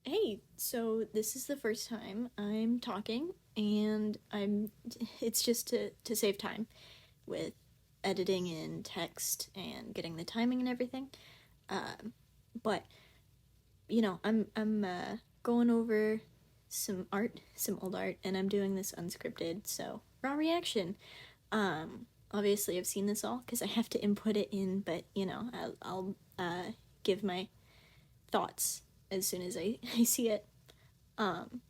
Hey, so this is the first time I'm talking, and it's just to save time with editing in text and getting the timing and everything. Um, but I'm going over some art, some old art, and I'm doing this unscripted, so raw reaction. Obviously I've seen this all because I have to input it in, but I'll give my thoughts as soon as I see it. Um,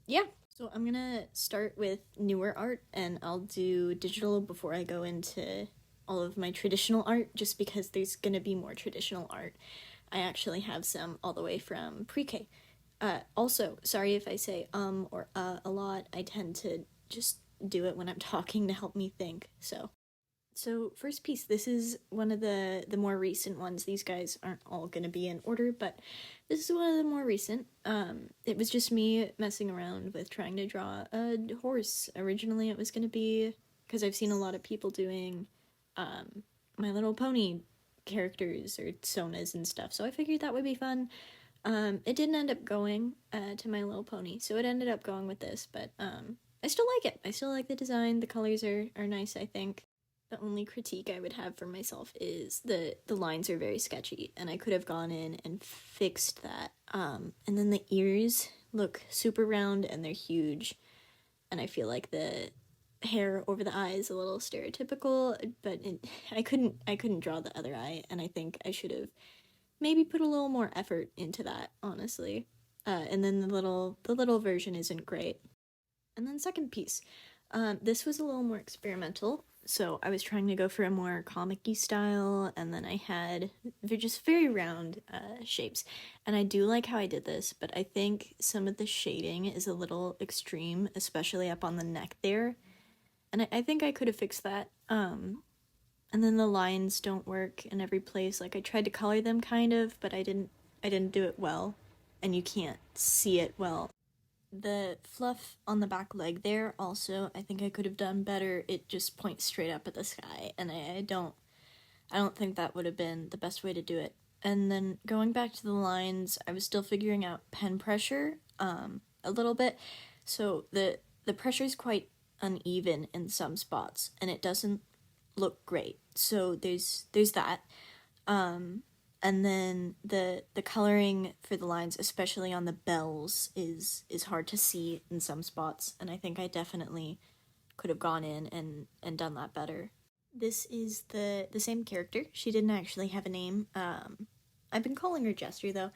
Yeah. So I'm gonna start with newer art and I'll do digital before I go into all of my traditional art just because there's gonna be more traditional art. I actually have some all the way from pre-K. Also, sorry if I say or a lot. I tend to just do it when I'm talking to help me think. So first piece, this is one of the more recent ones. These guys aren't all gonna be in order, but this is one of the more recent. It was just me messing around with trying to draw a horse. Originally, it was gonna be because I've seen a lot of people doing um, My Little Pony characters or sonas and stuff. So I figured that would be fun. It didn't end up going to My Little Pony, so it ended up going with this. But I still like it. I still like the design. The colors are nice, I think. The only critique I would have for myself is the lines are very sketchy, and I could have gone in and fixed that. And then the ears look super round and they're huge, and I feel like the hair over the eye is a little stereotypical. But I couldn't draw the other eye, and I think I should have maybe put a little more effort into that, honestly. And then the little version isn't great. And then second piece, this was a little more experimental. So I was trying to go for a more comic-y style, and then I had just very round shapes. And I do like how I did this, but I think some of the shading is a little extreme, especially up on the neck there. And I think I could have fixed that. And then the lines don't work in every place. Like I tried to color them kind of, but I didn't do it well, and you can't see it well. The fluff on the back leg there also, I think I could have done better. It just points straight up at the sky, and I don't think that would have been the best way to do it. And then going back to the lines, I was still figuring out pen pressure a little bit. So the pressure is quite uneven in some spots, and it doesn't look great. So there's that. Um, and then the coloring for the lines, especially on the bells, is hard to see in some spots, and I think I definitely could have gone in and done that better. This is the same character. She didn't actually have a name. I've been calling her Jester though.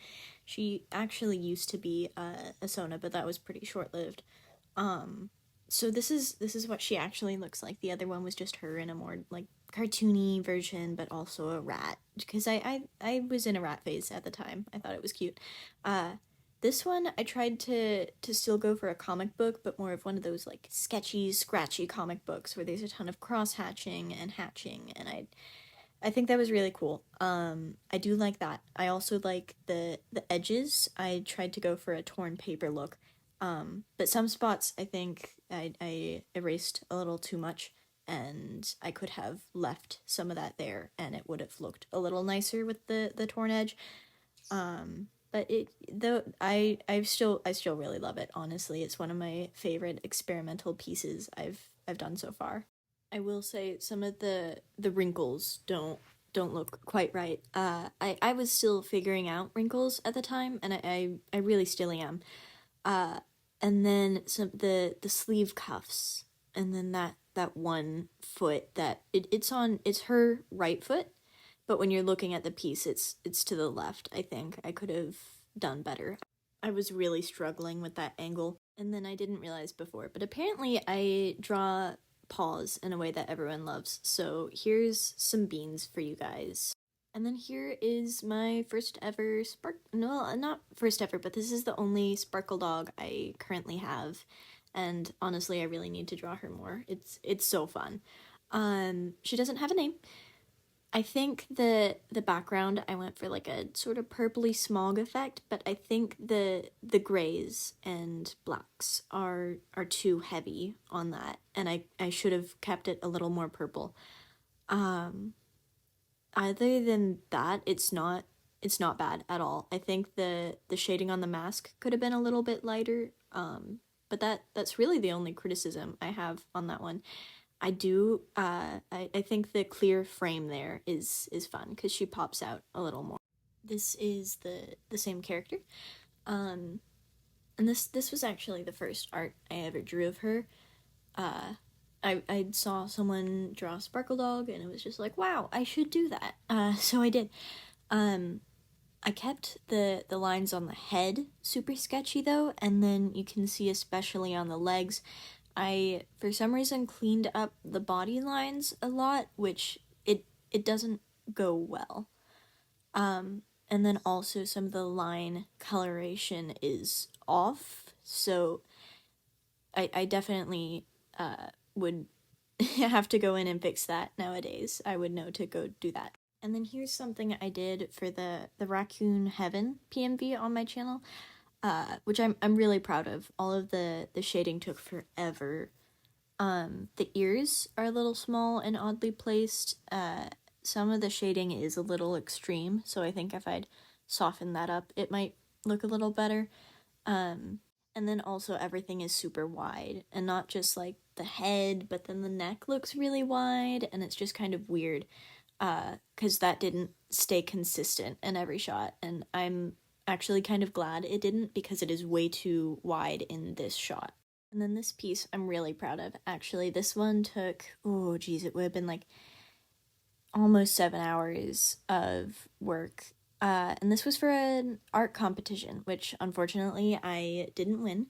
She actually used to be a Sona, but that was pretty short lived. Um, so this is what she actually looks like. The other one was just her in a more like cartoony version, but also a rat. Because I was in a rat phase at the time. I thought it was cute. Uh, this one I tried to still go for a comic book, but more of one of those like sketchy, scratchy comic books where there's a ton of cross hatching and hatching, and I think that was really cool. I do like that. I also like the edges. I tried to go for a torn paper look, but some spots I think I erased a little too much, and I could have left some of that there, and it would have looked a little nicer with the torn edge. But it though I still really love it. Honestly, it's one of my favorite experimental pieces I've done so far. I will say some of the wrinkles don't look quite right. I was still figuring out wrinkles at the time, and I really still am. Uh, and then some the sleeve cuffs, and then that one foot that it's her right foot, but when you're looking at the piece, it's to the left. I think I could have done better. I was really struggling with that angle, and then I didn't realize before, but apparently I draw paws in a way that everyone loves. So here's some beans for you guys. And then here is my first ever no, not first ever, but this is the only sparkle dog I currently have. And honestly, I really need to draw her more. It's so fun. She doesn't have a name. I think the background I went for like a sort of purpley smog effect, but I think the grays and blacks are too heavy on that, and I should have kept it a little more purple. Um, Other than that, it's not it's not bad at all. I think the shading on the mask could have been a little bit lighter, but that's really the only criticism I have on that one. I do, I think the clear frame there is fun, because she pops out a little more. This is the same character, and this was actually the first art I ever drew of her. I saw someone draw a Sparkle Dog, and it was just like, wow, I should do that. So I did. I kept the lines on the head super sketchy though, and then you can see especially on the legs, I for some reason cleaned up the body lines a lot, which it doesn't go well. And then also some of the line coloration is off, so I definitely would have to go in and fix that nowadays. I would know to go do that. And then here's something I did for the Raccoon Heaven PMV on my channel, which I'm really proud of. All of the shading took forever. The ears are a little small and oddly placed. Some of the shading is a little extreme, so I think if I'd soften that up, it might look a little better. And then also everything is super wide, and not just like the head, but then the neck looks really wide, and it's just kind of weird, because that didn't stay consistent in every shot, and I'm actually kind of glad it didn't, because it is way too wide in this shot. And then this piece I'm really proud of. Actually, this one took, oh geez, it would have been like almost 7 hours of work. And this was for an art competition, which unfortunately I didn't win.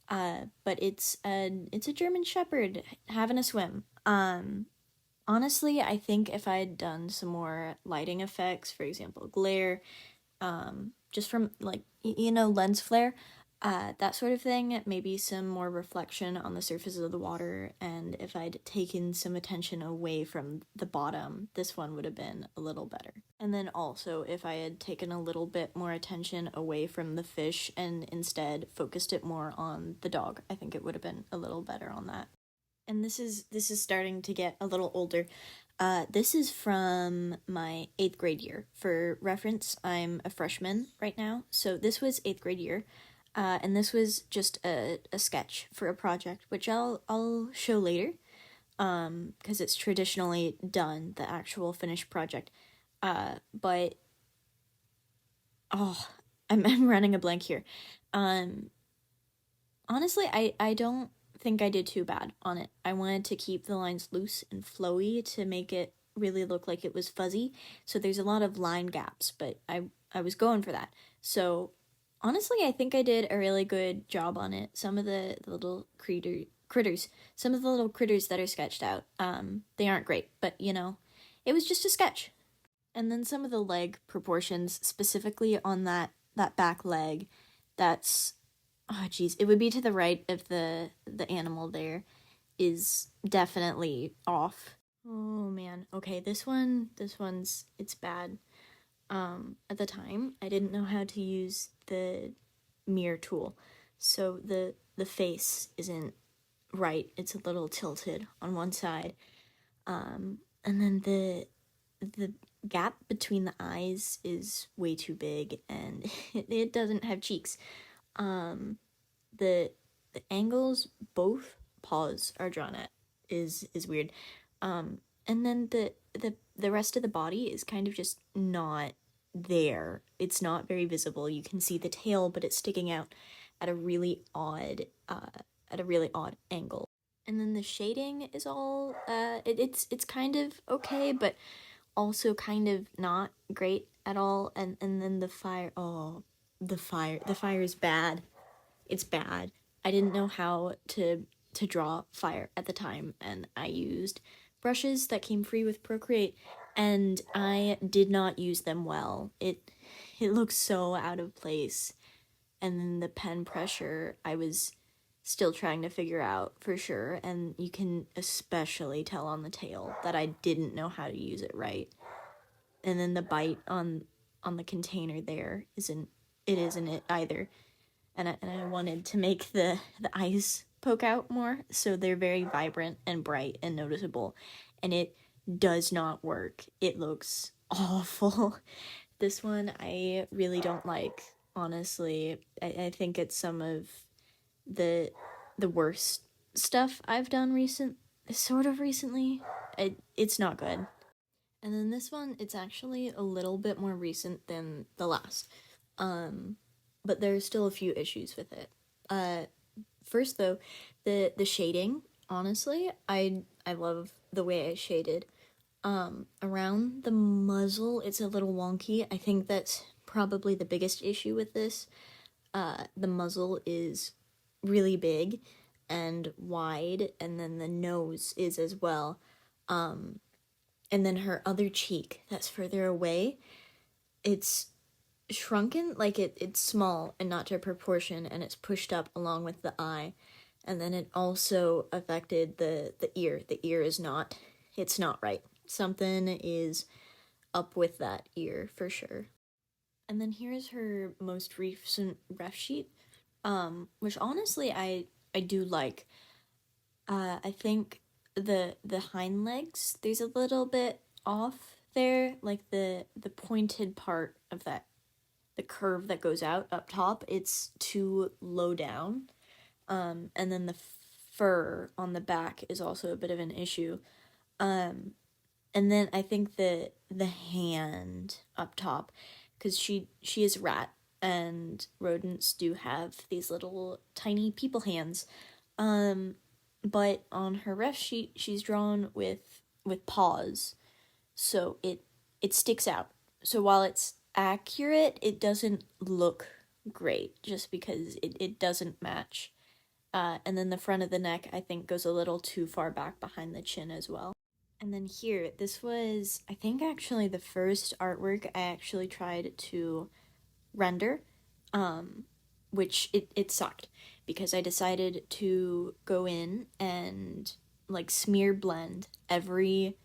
But it's a German Shepherd having a swim. Honestly, I think if I had done some more lighting effects, for example, glare, just from like, lens flare, that sort of thing, maybe some more reflection on the surface of the water, and if I'd taken some attention away from the bottom, this one would have been a little better. And then also, if I had taken a little bit more attention away from the fish and instead focused it more on the dog, I think it would have been a little better on that. And this is starting to get a little older. This is from my 8th grade year. For reference, I'm a freshman right now, so this was 8th grade year. And this was just a sketch for a project, which I'll show later, because it's traditionally done, the actual finished project. But I'm running a blank here. Honestly, I don't think I did too bad on it. I wanted to keep the lines loose and flowy to make it really look like it was fuzzy. So there's a lot of line gaps, but I was going for that. So honestly, I think I did a really good job on it. Some of the little critters, some of the little critters that are sketched out, they aren't great, but it was just a sketch. And then some of the leg proportions, specifically on that back leg, that's, oh geez, it would be to the right of the animal there, is definitely off. Oh man, okay, this one's, it's bad. At the time, I didn't know how to use the mirror tool, so the face isn't right. It's a little tilted on one side, and then the gap between the eyes is way too big, and it doesn't have cheeks. The angles both paws are drawn at is weird. And then the rest of the body is kind of just not there. It's not very visible. You can see the tail, but it's sticking out at a really odd angle. And then the shading is all it's kind of okay, but also kind of not great at all. And then the fire, the fire is bad. It's bad. I didn't know how to draw fire at the time, and I used brushes that came free with Procreate, and I did not use them well. It looks so out of place, and then the pen pressure, I was still trying to figure out for sure, and you can especially tell on the tail that I didn't know how to use it right. And then the bite on the container there isn't it either. And I wanted to make the eyes poke out more, so they're very vibrant and bright and noticeable, and it does not work. It looks awful. This one I really don't like, honestly. I think it's some of the worst stuff I've done recently. It's not good. And then this one, it's actually a little bit more recent than the last. But there's still a few issues with it. First though, the shading, honestly, I love the way I shaded. Around the muzzle, it's a little wonky. I think that's probably the biggest issue with this. The muzzle is really big and wide, and then the nose is as well. And then her other cheek that's further away, it's shrunken, like it's small and not to proportion, and it's pushed up along with the eye. And then it also affected the ear. The ear is not, it's not right. Something is up with that ear for sure. And then here's her most recent ref sheet, which honestly I do like. I think the hind legs, there's a little bit off there, like the pointed part of that, the curve that goes out up top, it's too low down. And then the fur on the back is also a bit of an issue. And then I think the hand up top, because she is rat, and rodents do have these little tiny people hands. But on her ref sheet, she's drawn with paws, so it sticks out. So while it's accurate, it doesn't look great just because it doesn't match. And then the front of the neck, I think, goes a little too far back behind the chin as well. And then here, this was, I think, actually the first artwork I actually tried to render, which it sucked because I decided to go in and like smear blend every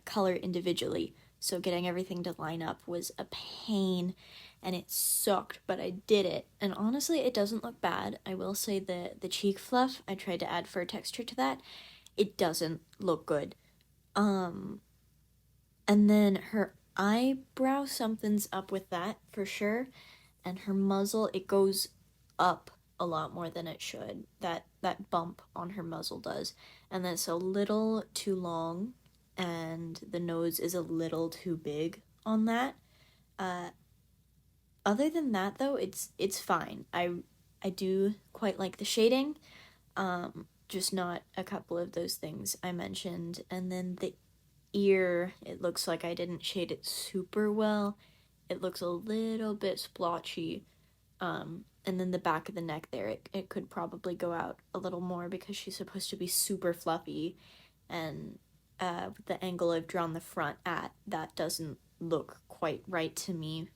color individually. So getting everything to line up was a pain and it sucked, but I did it. And honestly, it doesn't look bad. I will say the cheek fluff, I tried to add fur texture to that. It doesn't look good. And then her eyebrow, something's up with that for sure. And her muzzle, it goes up a lot more than it should. That bump on her muzzle does. And that's a little too long, and the nose is a little too big on that. Other than that though, it's fine. I do quite like the shading. Just not a couple of those things I mentioned. And then the ear, it looks like I didn't shade it super well. It looks a little bit splotchy. And then the back of the neck there, it could probably go out a little more because she's supposed to be super fluffy. And with the angle I've drawn the front at, that doesn't look quite right to me.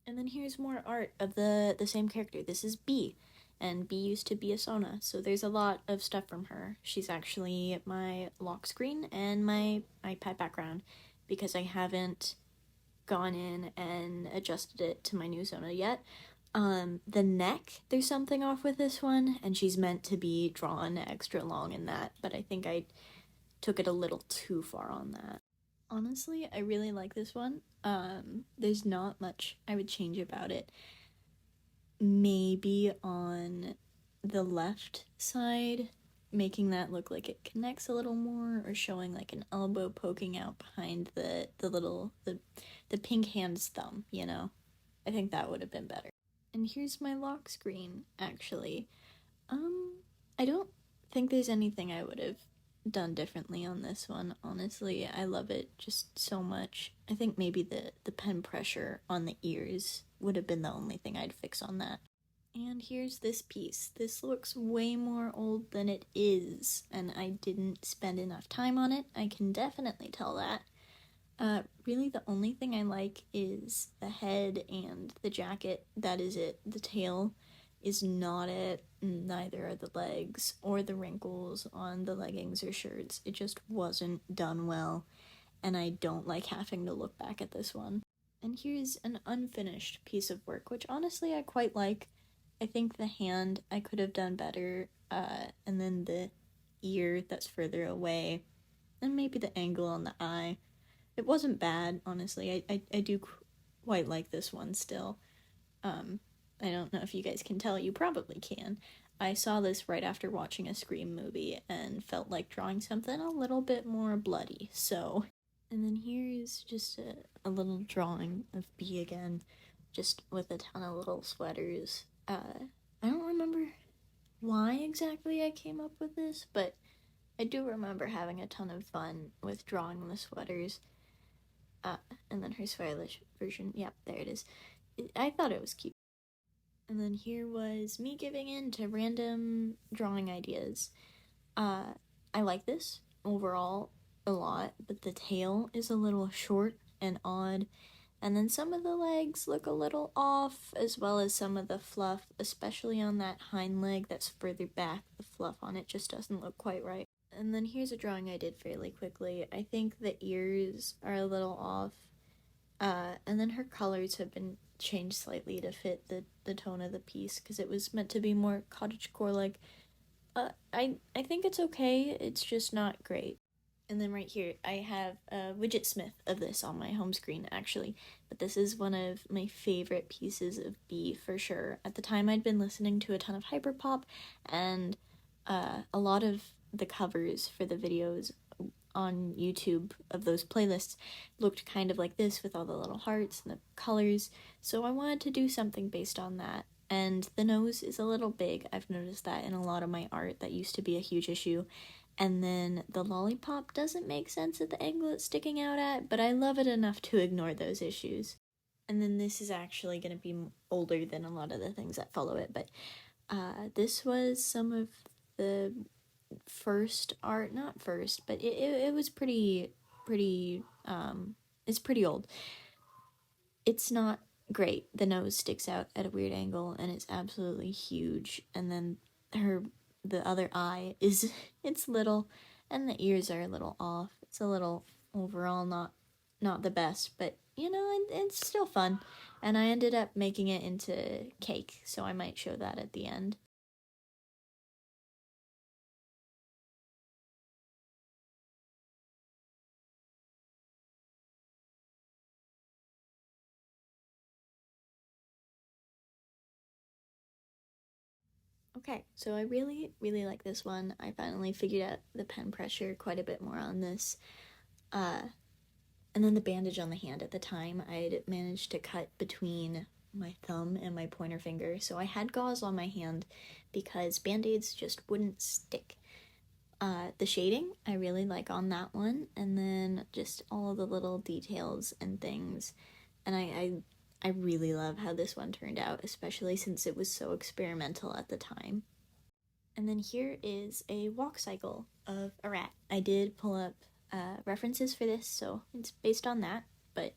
And then here's more art of the same character. This is Bee, and Bee used to be a Sona, so there's a lot of stuff from her. She's actually my lock screen and my iPad background because I haven't gone in and adjusted it to my new Sona yet. The neck, there's something off with this one, and she's meant to be drawn extra long in that, but I think I took it a little too far on that. Honestly, I really like this one. There's not much I would change about it. Maybe on the left side, making that look like it connects a little more, or showing like an elbow poking out behind the pink hand's thumb, you know? I think that would have been better. And here's my lock screen, actually. I don't think there's anything I would have done differently on this one, honestly. I love it just so much. I think maybe the pen pressure on the ears would have been the only thing I'd fix on that. And here's this piece. This looks way more old than it is, and I didn't spend enough time on it. I can definitely tell that. Really the only thing I like is the head and the jacket. That is it. The tail is not it. Neither are the legs or the wrinkles on the leggings or shirts. It just wasn't done well, and I don't like having to look back at this one. And here's an unfinished piece of work, which honestly I quite like. I think the hand I could have done better, and then the ear that's further away, and maybe the angle on the eye. It wasn't bad, honestly. I do quite like this one still. I don't know if you guys can tell, you probably can. I saw this right after watching a Scream movie and felt like drawing something a little bit more bloody, so. And then here's just a little drawing of Bee again, just with a ton of little sweaters. I don't remember why exactly I came up with this, but I do remember having a ton of fun with drawing the sweaters. And then her stylish version, yep, there it is. I thought it was cute. And then here was me giving in to random drawing ideas. I like this overall a lot, but the tail is a little short and odd. And then some of the legs look a little off, as well as some of the fluff, especially on that hind leg that's further back. The fluff on it just doesn't look quite right. And then here's a drawing I did fairly quickly. I think the ears are a little off. And then her colors have been changed slightly to fit the tone of the piece, because it was meant to be more cottagecore like. I think it's okay, it's just not great. And then right here, I have a widget smith of this on my home screen, actually. But this is one of my favorite pieces of Bee, for sure. At the time, I'd been listening to a ton of hyperpop, and a lot of the covers for the videos on YouTube of those playlists looked kind of like this, with all the little hearts and the colors. So I wanted to do something based on that. And the nose is a little big. I've noticed that in a lot of my art. That used to be a huge issue. And then the lollipop doesn't make sense at the angle it's sticking out at, but I love it enough to ignore those issues. And then this is actually going to be older than a lot of the things that follow it, but this was some of the first art, not first, but it was pretty, it's pretty old. It's not great. The nose sticks out at a weird angle, and it's absolutely huge, and then the other eye is, it's little, and the ears are a little off. It's a little, overall, not the best, but, you know, it's still fun. And I ended up making it into cake, so I might show that at the end. Okay, so I really, really like this one. I finally figured out the pen pressure quite a bit more on this. And then the bandage on the hand. At the time, I'd managed to cut between my thumb and my pointer finger, so I had gauze on my hand because band-aids just wouldn't stick. The shading I really like on that one, and then just all of the little details and things. And I really love how this one turned out, especially since it was so experimental at the time. And then here is a walk cycle of a rat. I did pull up references for this, so it's based on that, but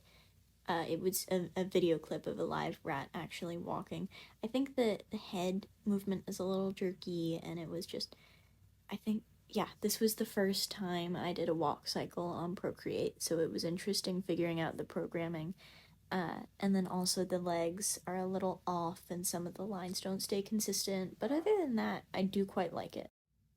it was a video clip of a live rat actually walking. I think the head movement is a little jerky, and it was just, I think, yeah, this was the first time I did a walk cycle on Procreate, so it was interesting figuring out the programming. And then also the legs are a little off, and some of the lines don't stay consistent, but other than that, I do quite like it.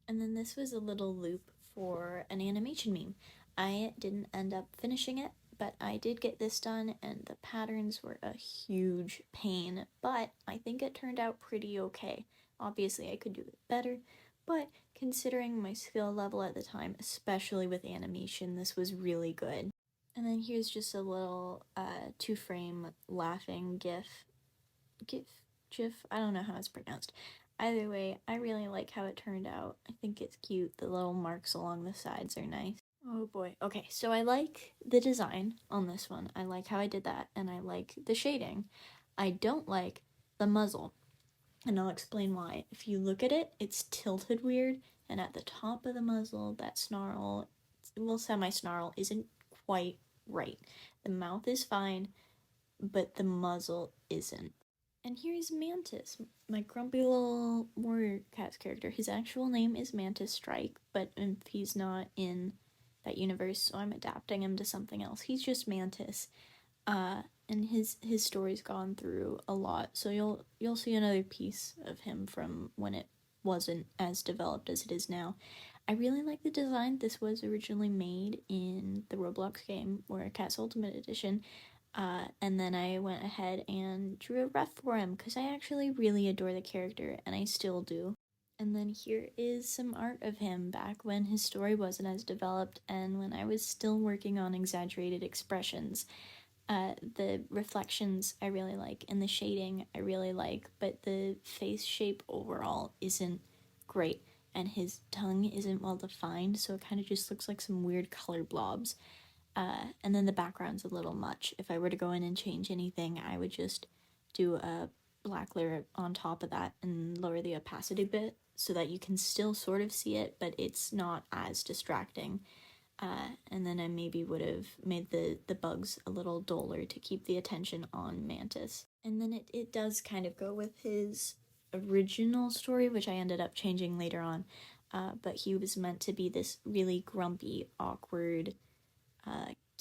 And then this was a little loop for an animation meme. I didn't end up finishing it, but I did get this done, and the patterns were a huge pain, but I think it turned out pretty okay. Obviously, I could do it better, but considering my skill level at the time, especially with animation, this was really good. And then here's just a little 2-frame laughing gif, I don't know how it's pronounced. Either way, I really like how it turned out. I think it's cute. The little marks along the sides are nice. Oh boy. Okay, so I like the design on this one. I like how I did that, and I like the shading. I don't like the muzzle, and I'll explain why. If you look at it, it's tilted weird, and at the top of the muzzle, that snarl, well, semi-snarl, isn't quite right. The mouth is fine, but the muzzle isn't. And here's Mantis, my grumpy little warrior cat's character. His actual name is Mantis Strike, but he's not in that universe, so I'm adapting him to something else. He's just Mantis. And his story's gone through a lot, so you'll see another piece of him from when it wasn't as developed as it is now. I really like the design. This was originally made in the Roblox game, Warrior Cats Ultimate Edition. And then I went ahead and drew a ref for him because I actually really adore the character, and I still do. And then here is some art of him back when his story wasn't as developed and when I was still working on exaggerated expressions. The reflections I really like, and the shading I really like, but the face shape overall isn't great, and his tongue isn't well defined, so it kind of just looks like some weird color blobs. And then the background's a little much. If I were to go in and change anything, I would just do a black layer on top of that and lower the opacity a bit so that you can still sort of see it, but it's not as distracting. And then I maybe would have made the bugs a little duller to keep the attention on Mantis. And then it does kind of go with his original story, which I ended up changing later on. But he was meant to be this really grumpy, awkward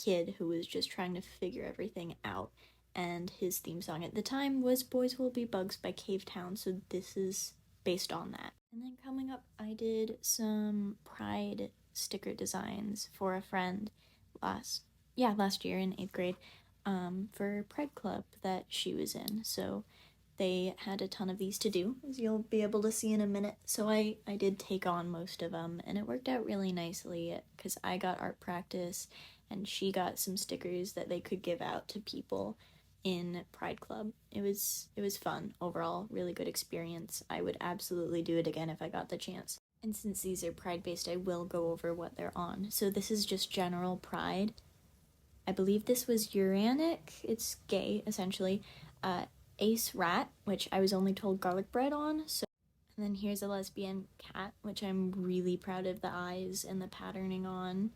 kid who was just trying to figure everything out. And his theme song at the time was Boys Will Be Bugs by Cavetown, so this is based on that. And then coming up, I did some Pride sticker designs for a friend last year in 8th grade for Pride Club that she was in. So they had a ton of these to do, as you'll be able to see in a minute. So I did take on most of them, and it worked out really nicely because I got art practice and she got some stickers that they could give out to people in Pride Club. It was fun overall, really good experience. I would absolutely do it again if I got the chance. And since these are Pride based, I will go over what they're on. So this is just general Pride. I believe this was Uranic. It's gay, essentially. Ace Rat, which I was only told garlic bread on. So, and then here's a lesbian cat, which I'm really proud of the eyes and the patterning on.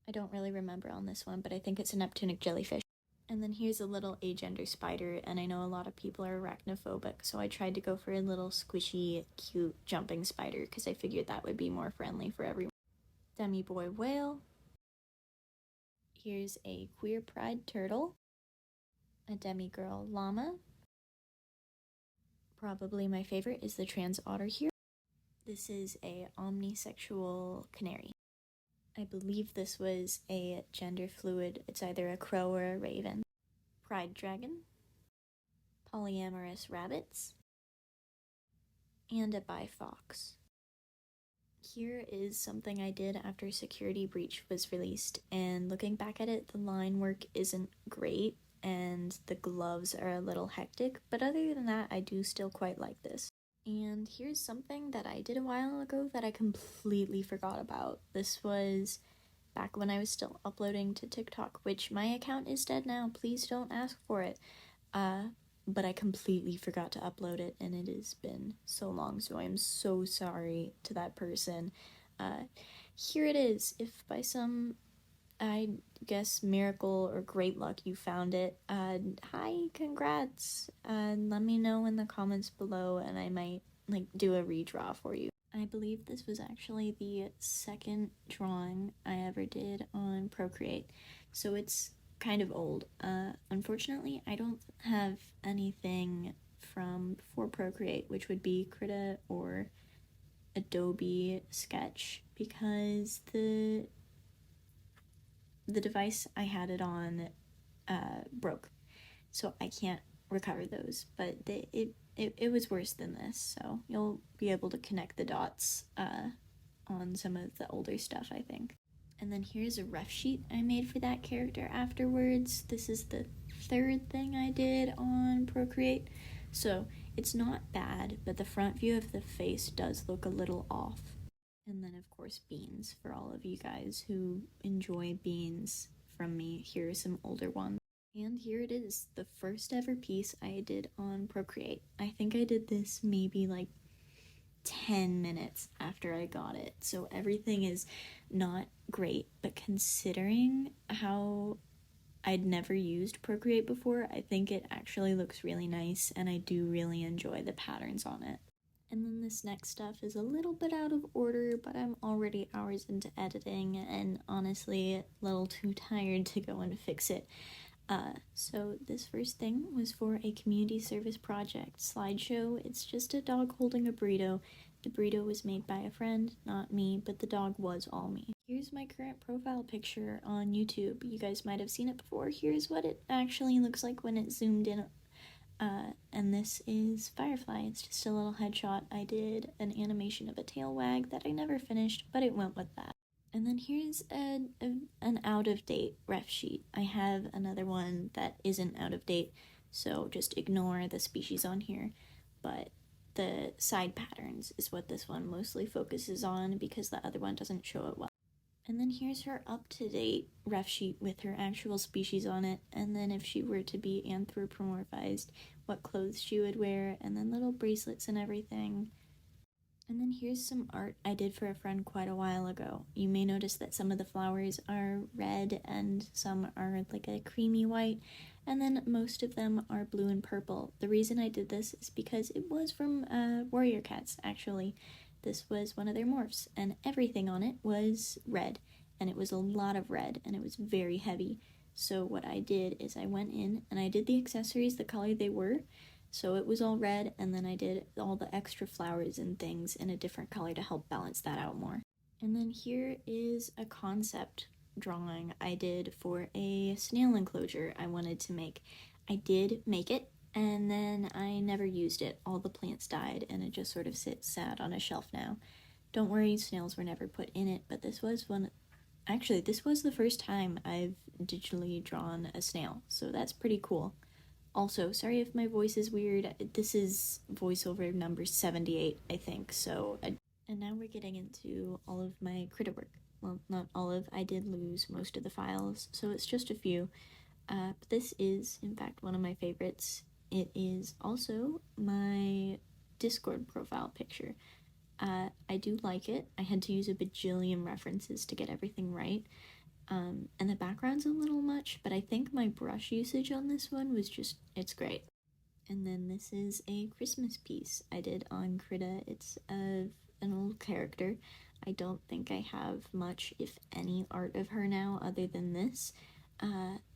I don't really remember on this one, but I think it's a Neptunic jellyfish. And then here's a little agender spider, and I know a lot of people are arachnophobic, so I tried to go for a little squishy, cute jumping spider because I figured that would be more friendly for everyone. Demi boy whale. Here's a queer pride turtle. A demi girl llama. Probably my favorite is the trans otter here. This is a omnisexual canary. I believe this was a gender fluid. It's either a crow or a raven. Pride dragon. Polyamorous rabbits. And a bi fox. Here is something I did after Security Breach was released, and looking back at it, the line work isn't great and the gloves are a little hectic, but other than that, I do still quite like this. And here's something that I did a while ago that I completely forgot about. This was back when I was still uploading to TikTok, which my account is dead now. Please don't ask for it. But I completely forgot to upload it, and it has been so long, so I'm so sorry to that person. Here it is. If by some, I guess, miracle or great luck you found it, hi, congrats. Let me know in the comments below, and I might, do a redraw for you. I believe this was actually the second drawing I ever did on Procreate, so it's kind of old. Unfortunately, I don't have anything from before Procreate, which would be Krita or Adobe Sketch, because the device I had it on broke, so I can't recover those. But it was worse than this, so you'll be able to connect the dots on some of the older stuff, I think. And then here's a ref sheet I made for that character afterwards. This is the third thing I did on Procreate. So it's not bad, but the front view of the face does look a little off. And then, of course, beans for all of you guys who enjoy beans from me. Here are some older ones. And here it is, the first ever piece I did on Procreate. I think I did this maybe 10 minutes after I got it, so everything is not great, but considering how I'd never used Procreate before, I think it actually looks really nice, and I do really enjoy the patterns on it. And then this next stuff is a little bit out of order, but I'm already hours into editing, and honestly a little too tired to go and fix it. So this first thing was for a community service project slideshow. It's just a dog holding a burrito, The burrito was made by a friend, not me, but the dog was all me. Here's my current profile picture on YouTube. You guys might have seen it before. Here's what it actually looks like when it's zoomed in. And this is Firefly. It's just a little headshot. I did an animation of a tail wag that I never finished, but it went with that. And then here's an out-of-date ref sheet. I have another one that isn't out of date, so just ignore the species on here. But the side patterns is what this one mostly focuses on because the other one doesn't show it well. And then here's her up-to-date ref sheet with her actual species on it, and then if she were to be anthropomorphized, what clothes she would wear, and then little bracelets and everything. And then here's some art I did for a friend quite a while ago. You may notice that some of the flowers are red and some are like a creamy white, and then most of them are blue and purple. The reason I did this is because it was from Warrior Cats, actually. This was one of their morphs, and everything on it was red, and it was a lot of red, and it was very heavy. So what I did is I went in and I did the accessories the color they were, so it was all red, and then I did all the extra flowers and things in a different color to help balance that out more. And then here is a concept drawing I did for a snail enclosure I wanted to make. I did make it, and then I never used it. All the plants died, and it just sort of sits sad on a shelf now. Don't worry, snails were never put in it, but this was this was the first time I've digitally drawn a snail, so that's pretty cool. Also, sorry if my voice is weird. This is voiceover number 78, I think, and now we're getting into all of my critter work. Well, not all of, I did lose most of the files, so it's just a few. But this is, in fact, one of my favorites. It is also my Discord profile picture. I do like it. I had to use a bajillion references to get everything right. And the background's a little much, but I think my brush usage on this one was it's great. And then this is a Christmas piece I did on Krita. It's an old character. I don't think I have much, if any, art of her now other than this.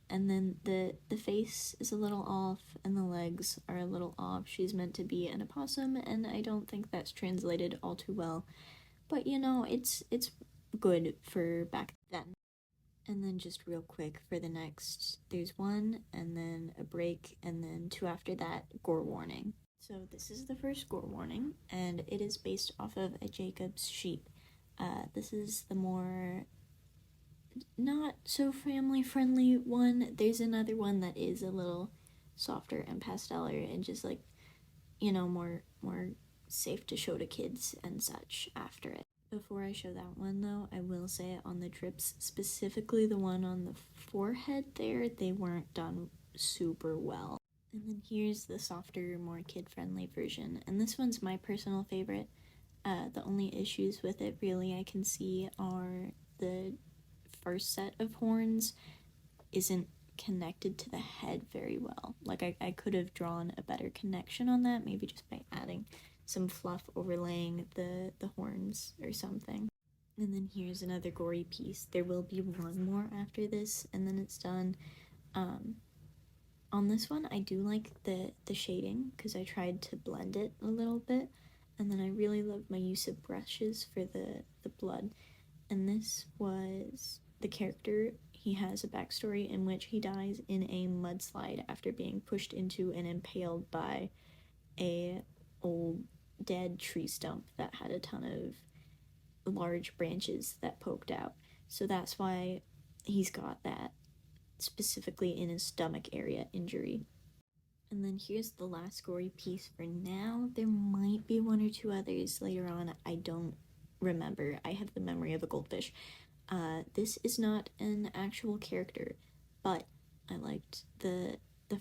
And then the face is a little off, and the legs are a little off. She's meant to be an opossum, and I don't think that's translated all too well. But you know, it's good for back then. And then just real quick for the next, there's one, and then a break, and then two after that, Gore Warning. So this is the first Gore Warning, and it is based off of a Jacob's sheep. This is the more not so family friendly one. There's another one that is a little softer and pasteller and just like, you know, more safe to show to kids and such after it. Before I show that one though, I will say on the drips, specifically the one on the forehead there, they weren't done super well. And then here's the softer, more kid-friendly version, and this one's my personal favorite. The only issues with it really I can see are the first set of horns isn't connected to the head very well. Like I could have drawn a better connection on that, maybe just by adding some fluff overlaying the horns or something. And then here's another gory piece. There will be one more after this, and then it's done. On this one, I do like the shading, because I tried to blend it a little bit, and then I really love my use of brushes for the blood. And this was the character. He has a backstory in which he dies in a mudslide after being pushed into and impaled by a old dead tree stump that had a ton of large branches that poked out. So that's why he's got that specifically in his stomach area injury. And then here's the last gory piece for now. There might be one or two others later on. I don't remember. I have the memory of a goldfish. This is not an actual character, but I liked the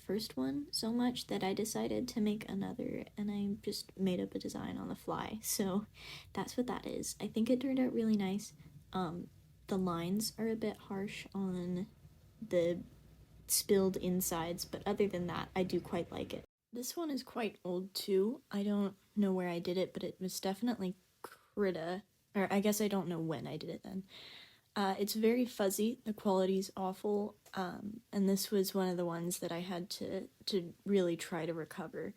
first one so much that I decided to make another, and I just made up a design on the fly. So that's what that is. I think it turned out really nice. The lines are a bit harsh on the spilled insides, but other than that, I do quite like it. This one is quite old too. I don't know where I did it, but it was definitely Krita, or I guess I don't know when I did it then. It's very fuzzy, the quality's awful, and this was one of the ones that I had to really try to recover.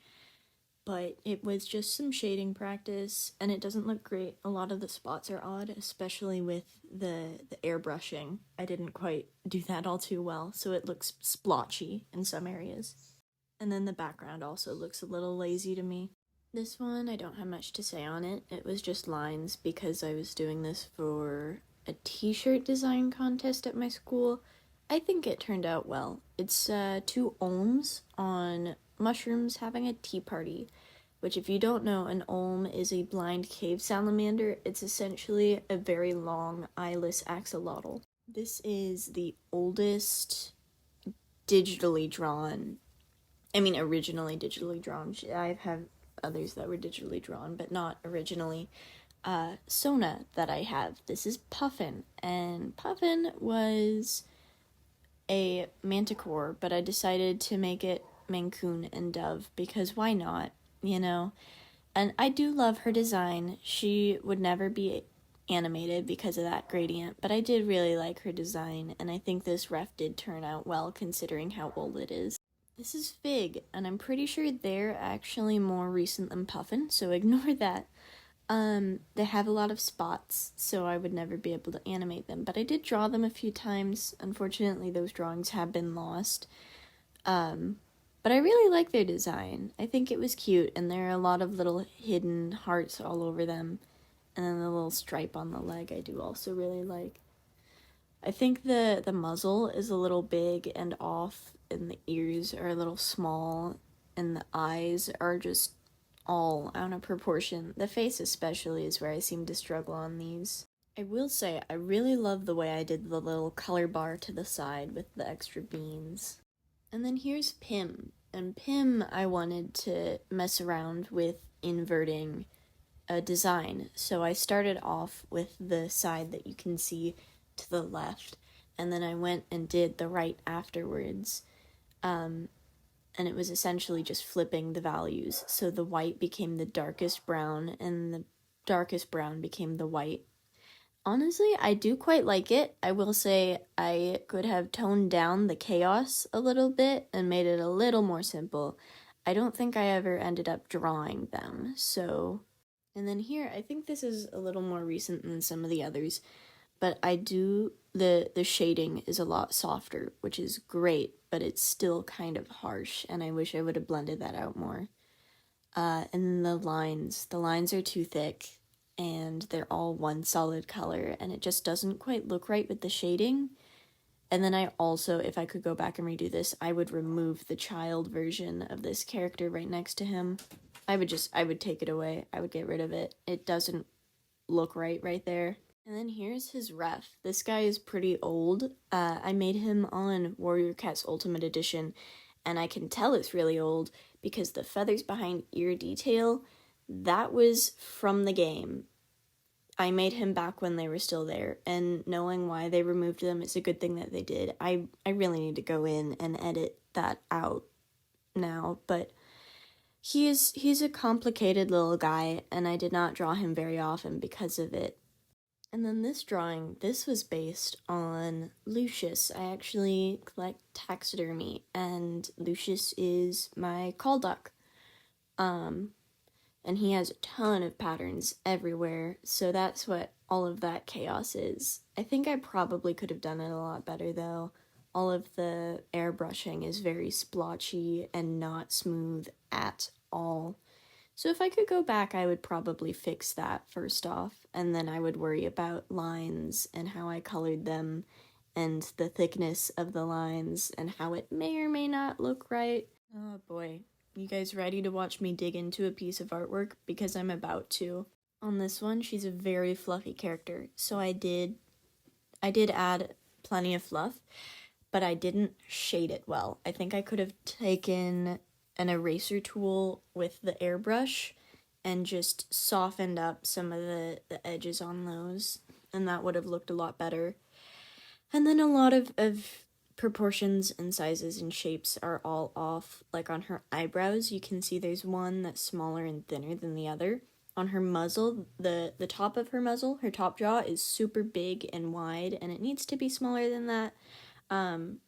but it was just some shading practice, and it doesn't look great. A lot of the spots are odd, especially with the airbrushing. I didn't quite do that all too well, so it looks splotchy in some areas. And then the background also looks a little lazy to me. This one, I don't have much to say on it. It was just lines because I was doing this for a t-shirt design contest at my school. I think it turned out well. It's 2 olms on mushrooms having a tea party, which if you don't know, an olm is a blind cave salamander. It's essentially a very long eyeless axolotl. This is the oldest digitally drawn, originally digitally drawn. I have others that were digitally drawn, but not originally. Sona that I have. This is Puffin, and Puffin was a manticore, but I decided to make it Raccoon and Dove because why not, you know? And I do love her design. She would never be animated because of that gradient, but I did really like her design, and I think this ref did turn out well considering how old it is. This is Fig, and I'm pretty sure they're actually more recent than Puffin, so ignore that. They have a lot of spots, so I would never be able to animate them, but I did draw them a few times. Unfortunately, those drawings have been lost. But I really like their design. I think it was cute, and there are a lot of little hidden hearts all over them, and then the little stripe on the leg I do also really like. I think the muzzle is a little big and off, and the ears are a little small, and the eyes are just all out of proportion. The face especially is where I seem to struggle on these. I will say I really love the way I did the little color bar to the side with the extra beans. And then here's Pim. And Pim I wanted to mess around with inverting a design. So I started off with the side that you can see to the left, and then I went and did the right afterwards. And it was essentially just flipping the values. So the white became the darkest brown, and the darkest brown became the white. Honestly, I do quite like it. I will say I could have toned down the chaos a little bit and made it a little more simple. I don't think I ever ended up drawing them, so... And then here, I think this is a little more recent than some of the others, but I do... The shading is a lot softer, which is great, but it's still kind of harsh, and I wish I would have blended that out more. And then the lines are too thick, and they're all one solid color, and it just doesn't quite look right with the shading. And then I also, if I could go back and redo this, I would remove the child version of this character right next to him. I would take it away. I would get rid of it. It doesn't look right there. And then here's his ref. This guy is pretty old. I made him on Warrior Cats Ultimate Edition, and I can tell it's really old because the feathers behind ear detail, that was from the game. I made him back when they were still there, and knowing why they removed them, it's a good thing that they did. I really need to go in and edit that out now, but he's a complicated little guy, and I did not draw him very often because of it. And then this drawing, this was based on Lucius. I actually collect taxidermy, and Lucius is my call duck. And he has a ton of patterns everywhere, so that's what all of that chaos is. I think I probably could have done it a lot better, though. All of the airbrushing is very splotchy and not smooth at all. So if I could go back, I would probably fix that first off, and then I would worry about lines and how I colored them and the thickness of the lines and how it may or may not look right. Oh boy, you guys ready to watch me dig into a piece of artwork? Because I'm about to. On this one, she's a very fluffy character, so I did add plenty of fluff, but I didn't shade it well. I think I could have taken an eraser tool with the airbrush and just softened up some of the edges on those, and that would have looked a lot better. And then a lot of proportions and sizes and shapes are all off. Like on her eyebrows, you can see there's one that's smaller and thinner than the other. On her muzzle, the top of her muzzle, her top jaw is super big and wide, and it needs to be smaller than that. And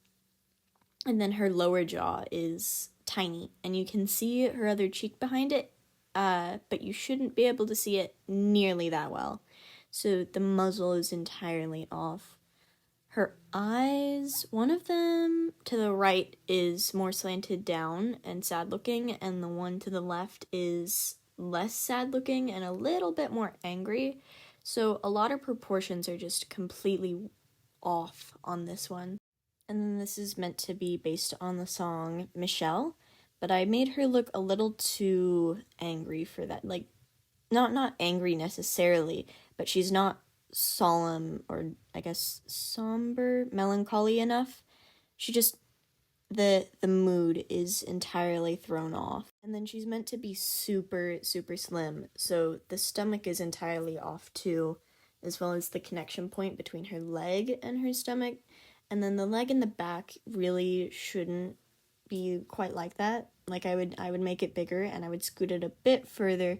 then her lower jaw is tiny, and you can see her other cheek behind it, but you shouldn't be able to see it nearly that well. So the muzzle is entirely off. Her eyes, one of them to the right is more slanted down and sad looking, and the one to the left is less sad looking and a little bit more angry. So a lot of proportions are just completely off on this one. And then this is meant to be based on the song Michelle, but I made her look a little too angry for that. Like, not angry necessarily, but she's not solemn or I guess somber, melancholy enough. She just the mood is entirely thrown off. And then she's meant to be super slim, so the stomach is entirely off too, as well as the connection point between her leg and her stomach. And then the leg and the back really shouldn't be quite like that. Like I would make it bigger, and I would scoot it a bit further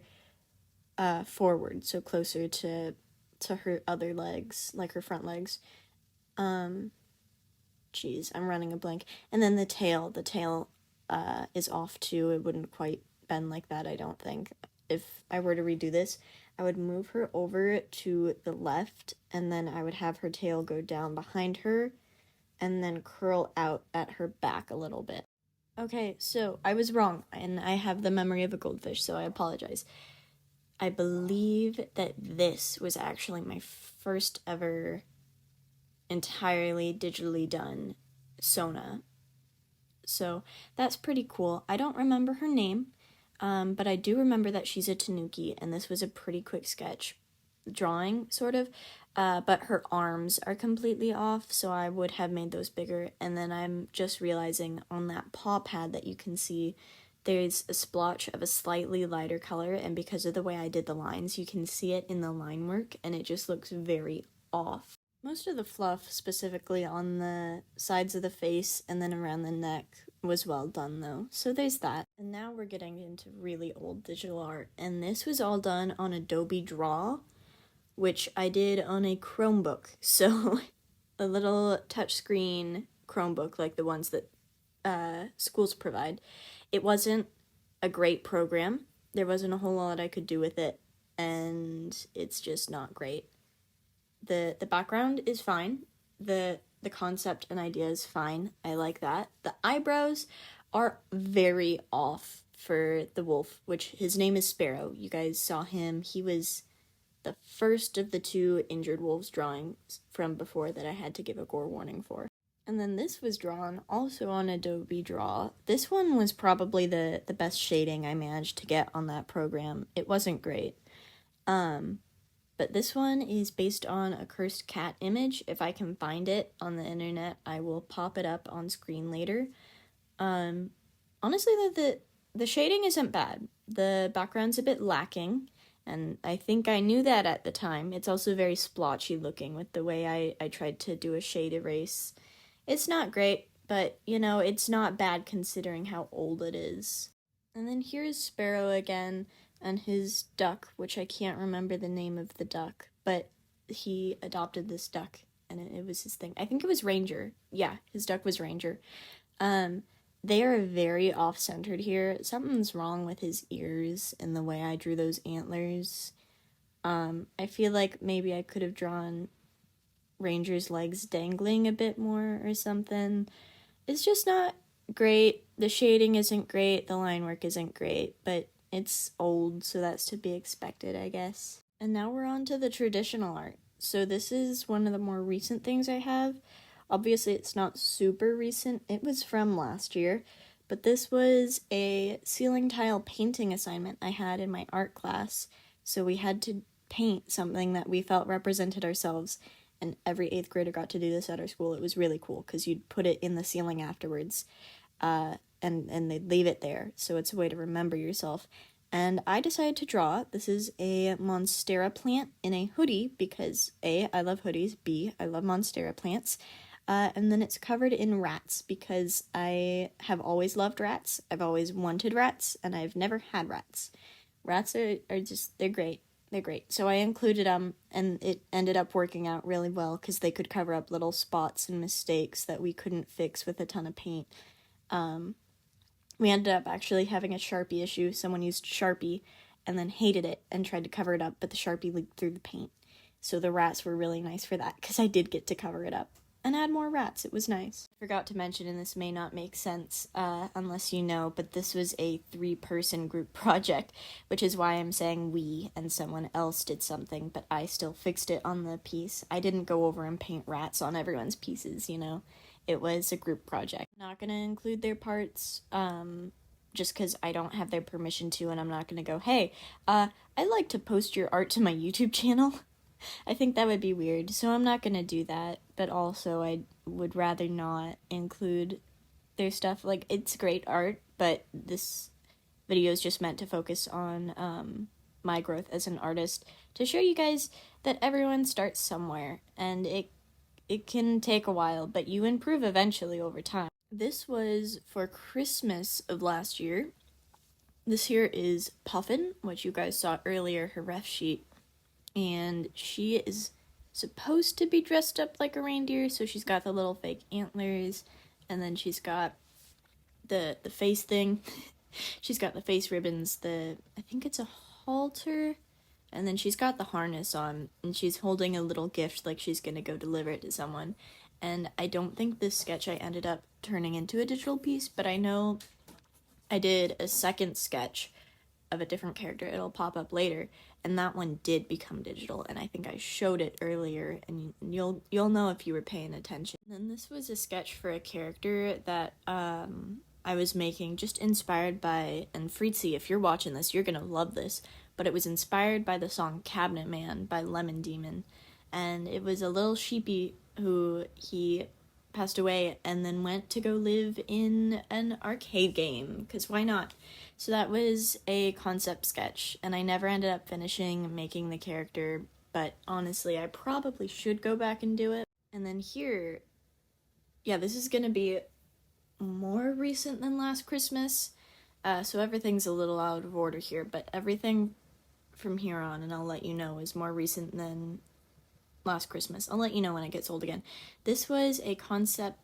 forward, so closer to her other legs, like her front legs. Jeez, I'm running a blank. And then the tail is off too. It wouldn't quite bend like that, I don't think. If I were to redo this, I would move her over to the left, and then I would have her tail go down behind her, and then curl out at her back a little bit. Okay, so I was wrong, and I have the memory of a goldfish, so I apologize. I believe that this was actually my first ever entirely digitally done Sona. So that's pretty cool. I don't remember her name, but I do remember that she's a tanuki, and this was a pretty quick sketch drawing, sort of. But her arms are completely off, so I would have made those bigger. And then I'm just realizing on that paw pad that you can see there's a splotch of a slightly lighter color, and because of the way I did the lines, you can see it in the line work, and it just looks very off. Most of the fluff, specifically on the sides of the face and then around the neck, was well done though, so there's that. And now we're getting into really old digital art, and this was all done on Adobe Draw, which I did on a Chromebook, so a little touchscreen Chromebook like the ones that schools provide. It wasn't a great program. There wasn't a whole lot I could do with it, and it's just not great. The background is fine. The concept and idea is fine. I like that. The eyebrows are very off for the wolf, which his name is Sparrow. You guys saw him. He was the first of the 2 injured wolves drawings from before that I had to give a gore warning for. And then this was drawn also on Adobe Draw. This one was probably the best shading I managed to get on that program. It wasn't great. But this one is based on a cursed cat image. If I can find it on the internet, I will pop it up on screen later. Honestly, the shading isn't bad. The background's a bit lacking, and I think I knew that at the time. It's also very splotchy looking with the way I tried to do a shade erase. It's not great, but, you know, it's not bad considering how old it is. And then here's Sparrow again, and his duck, which I can't remember the name of the duck, but he adopted this duck, and it was his thing. I think it was Ranger. Yeah, his duck was Ranger. They are very off-centered here. Something's wrong with his ears and the way I drew those antlers. I feel like maybe I could have drawn Ranger's legs dangling a bit more or something. It's just not great. The shading isn't great. The line work isn't great, but it's old, so that's to be expected, I guess. And now we're on to the traditional art. So this is one of the more recent things I have. Obviously, it's not super recent. It was from last year, but this was a ceiling tile painting assignment I had in my art class. So we had to paint something that we felt represented ourselves, and every 8th grader got to do this at our school. It was really cool because you'd put it in the ceiling afterwards, and they'd leave it there, so it's a way to remember yourself. And I decided to draw. This is a Monstera plant in a hoodie because A, I love hoodies, B, I love Monstera plants, and then it's covered in rats because I have always loved rats, I've always wanted rats, and I've never had rats. Rats are just, they're great. They're great. So I included them, and it ended up working out really well because they could cover up little spots and mistakes that we couldn't fix with a ton of paint. We ended up actually having a Sharpie issue. Someone used Sharpie and then hated it and tried to cover it up, but the Sharpie leaked through the paint. So the rats were really nice for that, because I did get to cover it up and add more rats. It was nice. I forgot to mention, and this may not make sense unless you know, but this was a 3-person group project, which is why I'm saying we and someone else did something, but I still fixed it on the piece. I didn't go over and paint rats on everyone's pieces, you know? It was a group project. I'm not gonna include their parts, just because I don't have their permission to, and I'm not gonna go, hey, I'd like to post your art to my YouTube channel. I think that would be weird, so I'm not gonna do that, but also I would rather not include their stuff. Like, it's great art, but this video is just meant to focus on my growth as an artist, to show you guys that everyone starts somewhere, and it can take a while, but you improve eventually over time. This was for Christmas of last year. This here is Puffin, which you guys saw earlier, her ref sheet. And she is supposed to be dressed up like a reindeer, so she's got the little fake antlers, and then she's got the face thing. She's got the face ribbons, I think it's a halter, and then she's got the harness on, and she's holding a little gift like she's gonna go deliver it to someone. And I don't think this sketch I ended up turning into a digital piece, but I know I did a second sketch of a different character. It'll pop up later, and that one did become digital, and I think I showed it earlier, and you'll know if you were paying attention. And then this was a sketch for a character that I was making, just inspired by, and Fritzi, if you're watching this, you're gonna love this, but it was inspired by the song Cabinet Man by Lemon Demon, and it was a little sheepy who he passed away and then went to go live in an arcade game, because why not? So that was a concept sketch, and I never ended up finishing making the character, but honestly, I probably should go back and do it. And then here, yeah, this is gonna be more recent than last Christmas, so everything's a little out of order here, but everything from here on, and I'll let you know, is more recent than last Christmas. I'll let you know when it gets old again. This was a concept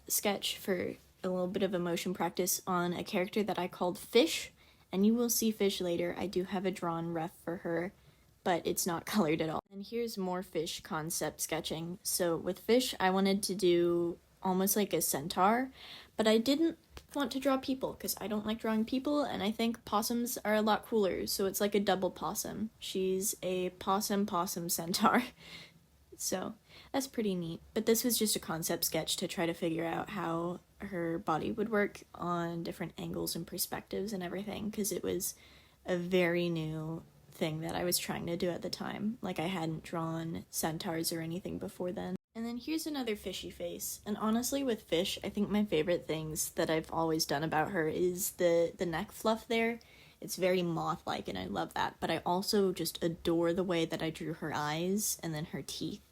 sketch for a little bit of emotion practice on a character that I called Fish, and you will see Fish later. I do have a drawn ref for her, but it's not colored at all. And here's more Fish concept sketching. So with Fish, I wanted to do almost like a centaur, but I didn't want to draw people because I don't like drawing people, and I think possums are a lot cooler, so it's like a double possum. She's a possum centaur. So that's pretty neat. But this was just a concept sketch to try to figure out how her body would work on different angles and perspectives and everything, because it was a very new thing that I was trying to do at the time. Like, I hadn't drawn centaurs or anything before then. And then here's another fishy face. And honestly, with Fish, I think my favorite things that I've always done about her is the neck fluff there. It's very moth-like, and I love that. But I also just adore the way that I drew her eyes and then her teeth.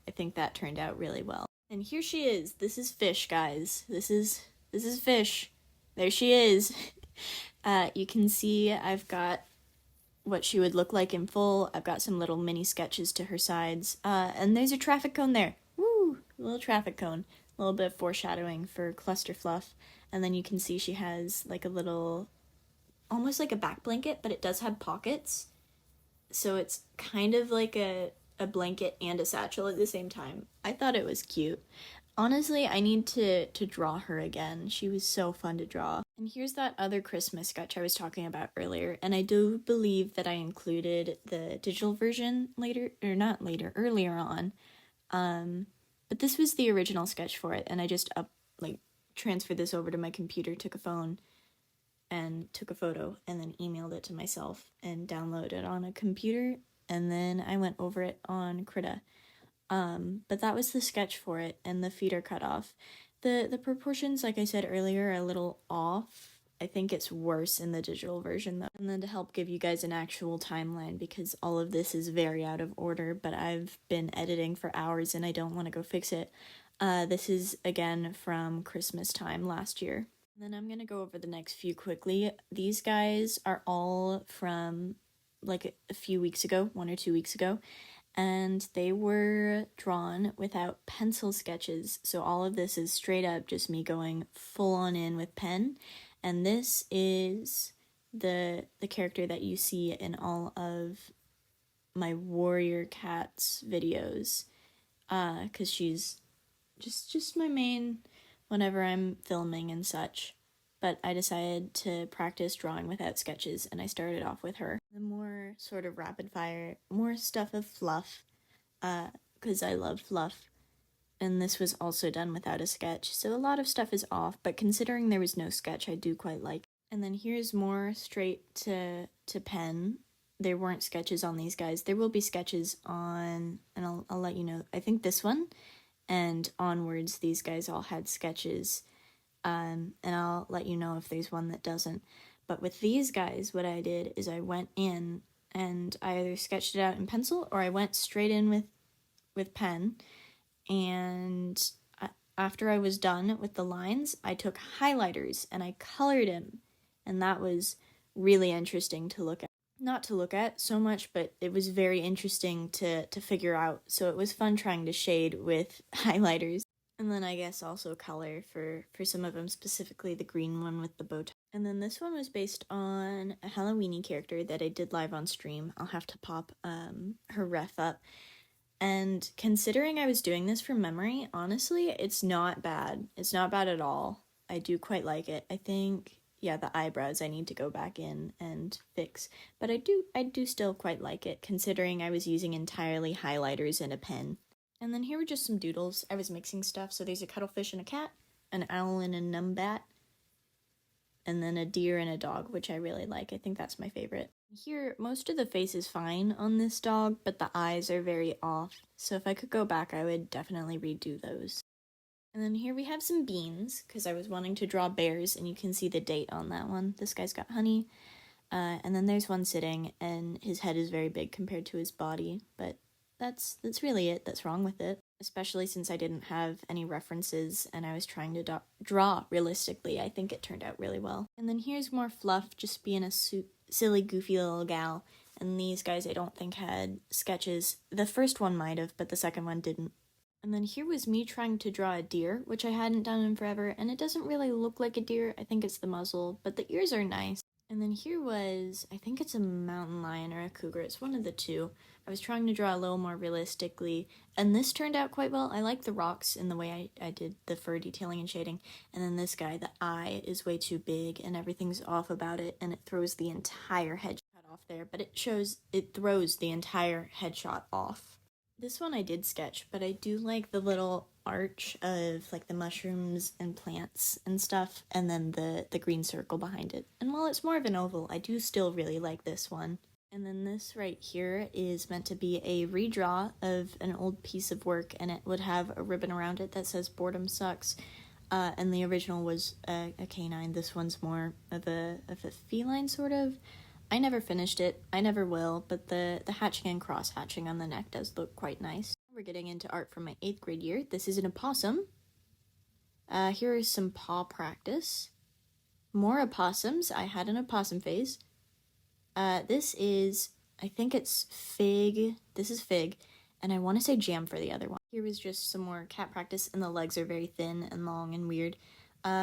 I think that turned out really well. And here she is. This is Fish, guys. This is Fish. There she is. You can see I've got what she would look like in full. I've got some little mini sketches to her sides. And there's a traffic cone there. Woo! A little traffic cone. A little bit of foreshadowing for Cluster Fluff. And then you can see she has like a little, almost like a back blanket, but it does have pockets. So it's kind of like a blanket and a satchel at the same time. I thought it was cute. Honestly, I need to draw her again. She was so fun to draw. And here's that other Christmas sketch I was talking about earlier, and I do believe that I included the digital version later, or not later, earlier on. But this was the original sketch for it, and I just transferred this over to my computer, took a phone, and took a photo, and then emailed it to myself, and downloaded it on a computer, and then I went over it on Krita. But that was the sketch for it, and the feet are cut off. The proportions, like I said earlier, are a little off. I think it's worse in the digital version, though. And then to help give you guys an actual timeline, because all of this is very out of order, but I've been editing for hours and I don't want to go fix it. This is, again, from Christmas time last year. And then I'm going to go over the next few quickly. These guys are all from, like, a few weeks ago, 1 or 2 weeks ago. And they were drawn without pencil sketches, so all of this is straight up just me going full on in with pen, And this is the character that you see in all of my warrior cats videos, because she's just my main whenever I'm filming and such. But I decided to practice drawing without sketches, and I started off with her. The more sort of rapid fire, more stuff of fluff, because I love fluff. And this was also done without a sketch, so a lot of stuff is off, but considering there was no sketch, I do quite like it. And then here's more straight to pen. There weren't sketches on these guys. There will be sketches on, and I'll let you know, I think this one, and onwards, these guys all had sketches, and I'll let you know if there's one that doesn't. But with these guys, what I did is I went in, and I either sketched it out in pencil, or I went straight in with pen, and after I was done with the lines, I took highlighters and I colored him, and that was really interesting to look at. Not to look at so much, but it was very interesting to figure out, so it was fun trying to shade with highlighters. And then I guess also color for some of them, specifically the green one with the bow tie. And then this one was based on a Halloweeny character that I did live on stream. I'll have to pop her ref up. And considering I was doing this from memory, honestly, it's not bad. It's not bad at all. I do quite like it. I think, yeah, the eyebrows I need to go back in and fix. But I do still quite like it, considering I was using entirely highlighters and a pen. And then here were just some doodles. I was mixing stuff. So there's a cuttlefish and a cat, an owl and a numbat, and then a deer and a dog, which I really like. I think that's my favorite. Here, most of the face is fine on this dog, but the eyes are very off. So if I could go back, I would definitely redo those. And then here we have some beans, because I was wanting to draw bears, and you can see the date on that one. This guy's got honey. And then there's one sitting, and his head is very big compared to his body, but that's really it that's wrong with it. Especially since I didn't have any references and I was trying to draw realistically. I think it turned out really well. And then here's more fluff, just being a silly, goofy little gal. And these guys I don't think had sketches. The first one might have, but the second one didn't. And then here was me trying to draw a deer, which I hadn't done in forever, and it doesn't really look like a deer. I think it's the muzzle, but the ears are nice. And then here was, I think it's a mountain lion or a cougar. It's one of the two. I was trying to draw a little more realistically, and this turned out quite well. I like the rocks in the way I did the fur detailing and shading. And then this guy, the eye is way too big, and everything's off about it, and it throws the entire headshot off there. But it throws the entire headshot off. This one I did sketch, but I do like the little arch of like the mushrooms and plants and stuff, and then the green circle behind it. And while it's more of an oval, I do still really like this one. And then this right here is meant to be a redraw of an old piece of work, and it would have a ribbon around it that says "Boredom Sucks." And the original was a canine. This one's more of a feline sort of. I never finished it. I never will, but the hatching and cross-hatching on the neck does look quite nice. We're getting into art from my 8th grade year. This is an opossum. Here is some paw practice. More opossums. I had an opossum phase. This is, I think it's fig. This is fig, and I want to say jam for the other one. Here was just some more cat practice, and the legs are very thin and long and weird.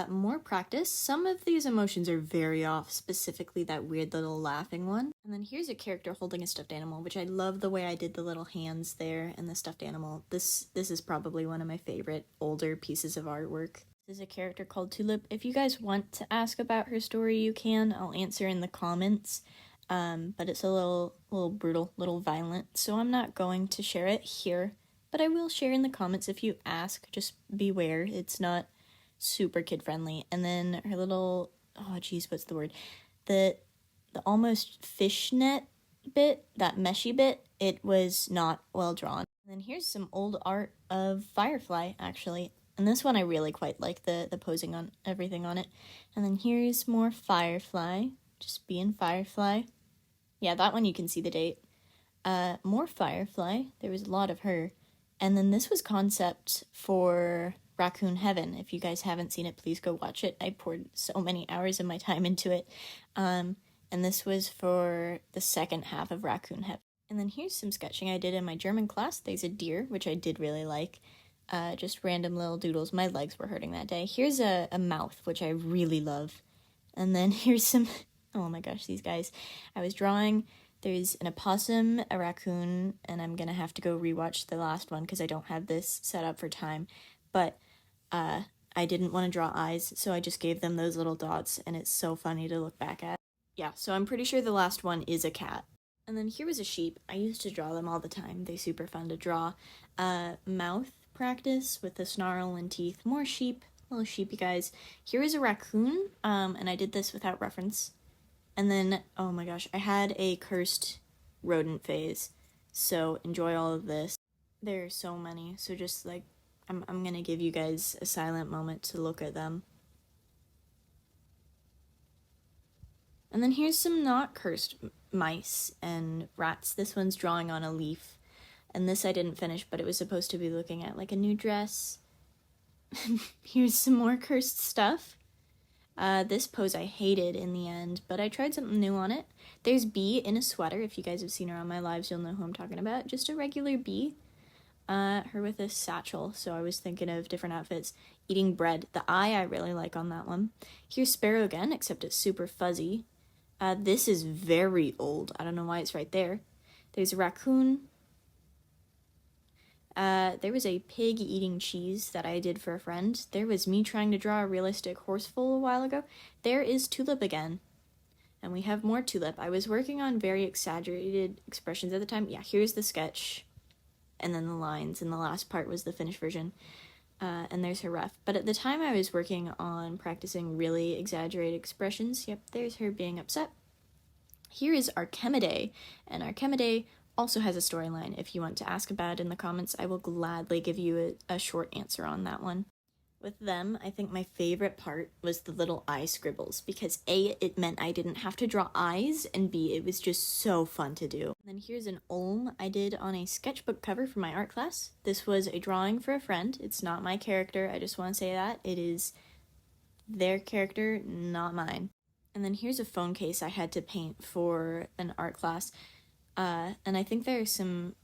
More practice. Some of these emotions are very off, specifically that weird little laughing one. And then here's a character holding a stuffed animal, which I love the way I did the little hands there and the stuffed animal. This is probably one of my favorite older pieces of artwork. This is a character called Tulip. If you guys want to ask about her story, you can. I'll answer in the comments. But it's a little brutal, little violent, so I'm not going to share it here. But I will share in the comments if you ask. Just beware. It's not super kid-friendly. And then her little, oh geez, what's the word? The almost fishnet bit, that meshy bit, it was not well drawn. And then here's some old art of Firefly, actually. And this one I really quite like, the posing on everything on it. And then here's more Firefly, just being Firefly. Yeah, that one you can see the date. More Firefly, there was a lot of her. And then this was concept for Raccoon Heaven. If you guys haven't seen it, please go watch it. I poured so many hours of my time into it. And this was for the second half of Raccoon Heaven. And then here's some sketching I did in my German class. There's a deer, which I did really like. Just random little doodles. My legs were hurting that day. Here's a mouth, which I really love. And then here's some, oh my gosh, these guys. I was drawing, there's an opossum, a raccoon, and I'm gonna have to go rewatch the last one because I don't have this set up for time. But I didn't want to draw eyes, so I just gave them those little dots, and it's so funny to look back at. Yeah, so I'm pretty sure the last one is a cat. And then here was a sheep. I used to draw them all the time. They're super fun to draw. Mouth practice with the snarl and teeth. More sheep, little sheepy guys. Here is a raccoon, and I did this without reference. And then, oh my gosh, I had a cursed rodent phase. So enjoy all of this. There are so many, so just like, I'm gonna give you guys a silent moment to look at them. And then here's some not cursed mice and rats. This one's drawing on a leaf. And this I didn't finish, but it was supposed to be looking at like a new dress. Here's some more cursed stuff. This pose I hated in the end, but I tried something new on it. There's Bee in a sweater. If you guys have seen her on my lives, you'll know who I'm talking about. Just a regular bee. Her with a satchel, so I was thinking of different outfits. Eating bread. The eye I really like on that one. Here's Sparrow again, except it's super fuzzy. This is very old. I don't know why it's right there. There's a raccoon. There was a pig eating cheese that I did for a friend. There was me trying to draw a realistic horseful a while ago. There is Tulip again. And we have more Tulip. I was working on very exaggerated expressions at the time. Yeah, here's the sketch. And then the lines, and the last part was the finished version. And there's her ref. But at the time I was working on practicing really exaggerated expressions. Yep, there's her being upset. Here is Archemede, and Archemede also has a storyline. If you want to ask about it in the comments, I will gladly give you a short answer on that one. With them, I think my favorite part was the little eye scribbles, because A, it meant I didn't have to draw eyes, and B, it was just so fun to do. And then here's an Olm I did on a sketchbook cover for my art class. This was a drawing for a friend. It's not my character, I just want to say that. It is their character, not mine. And then here's a phone case I had to paint for an art class, and I think there are some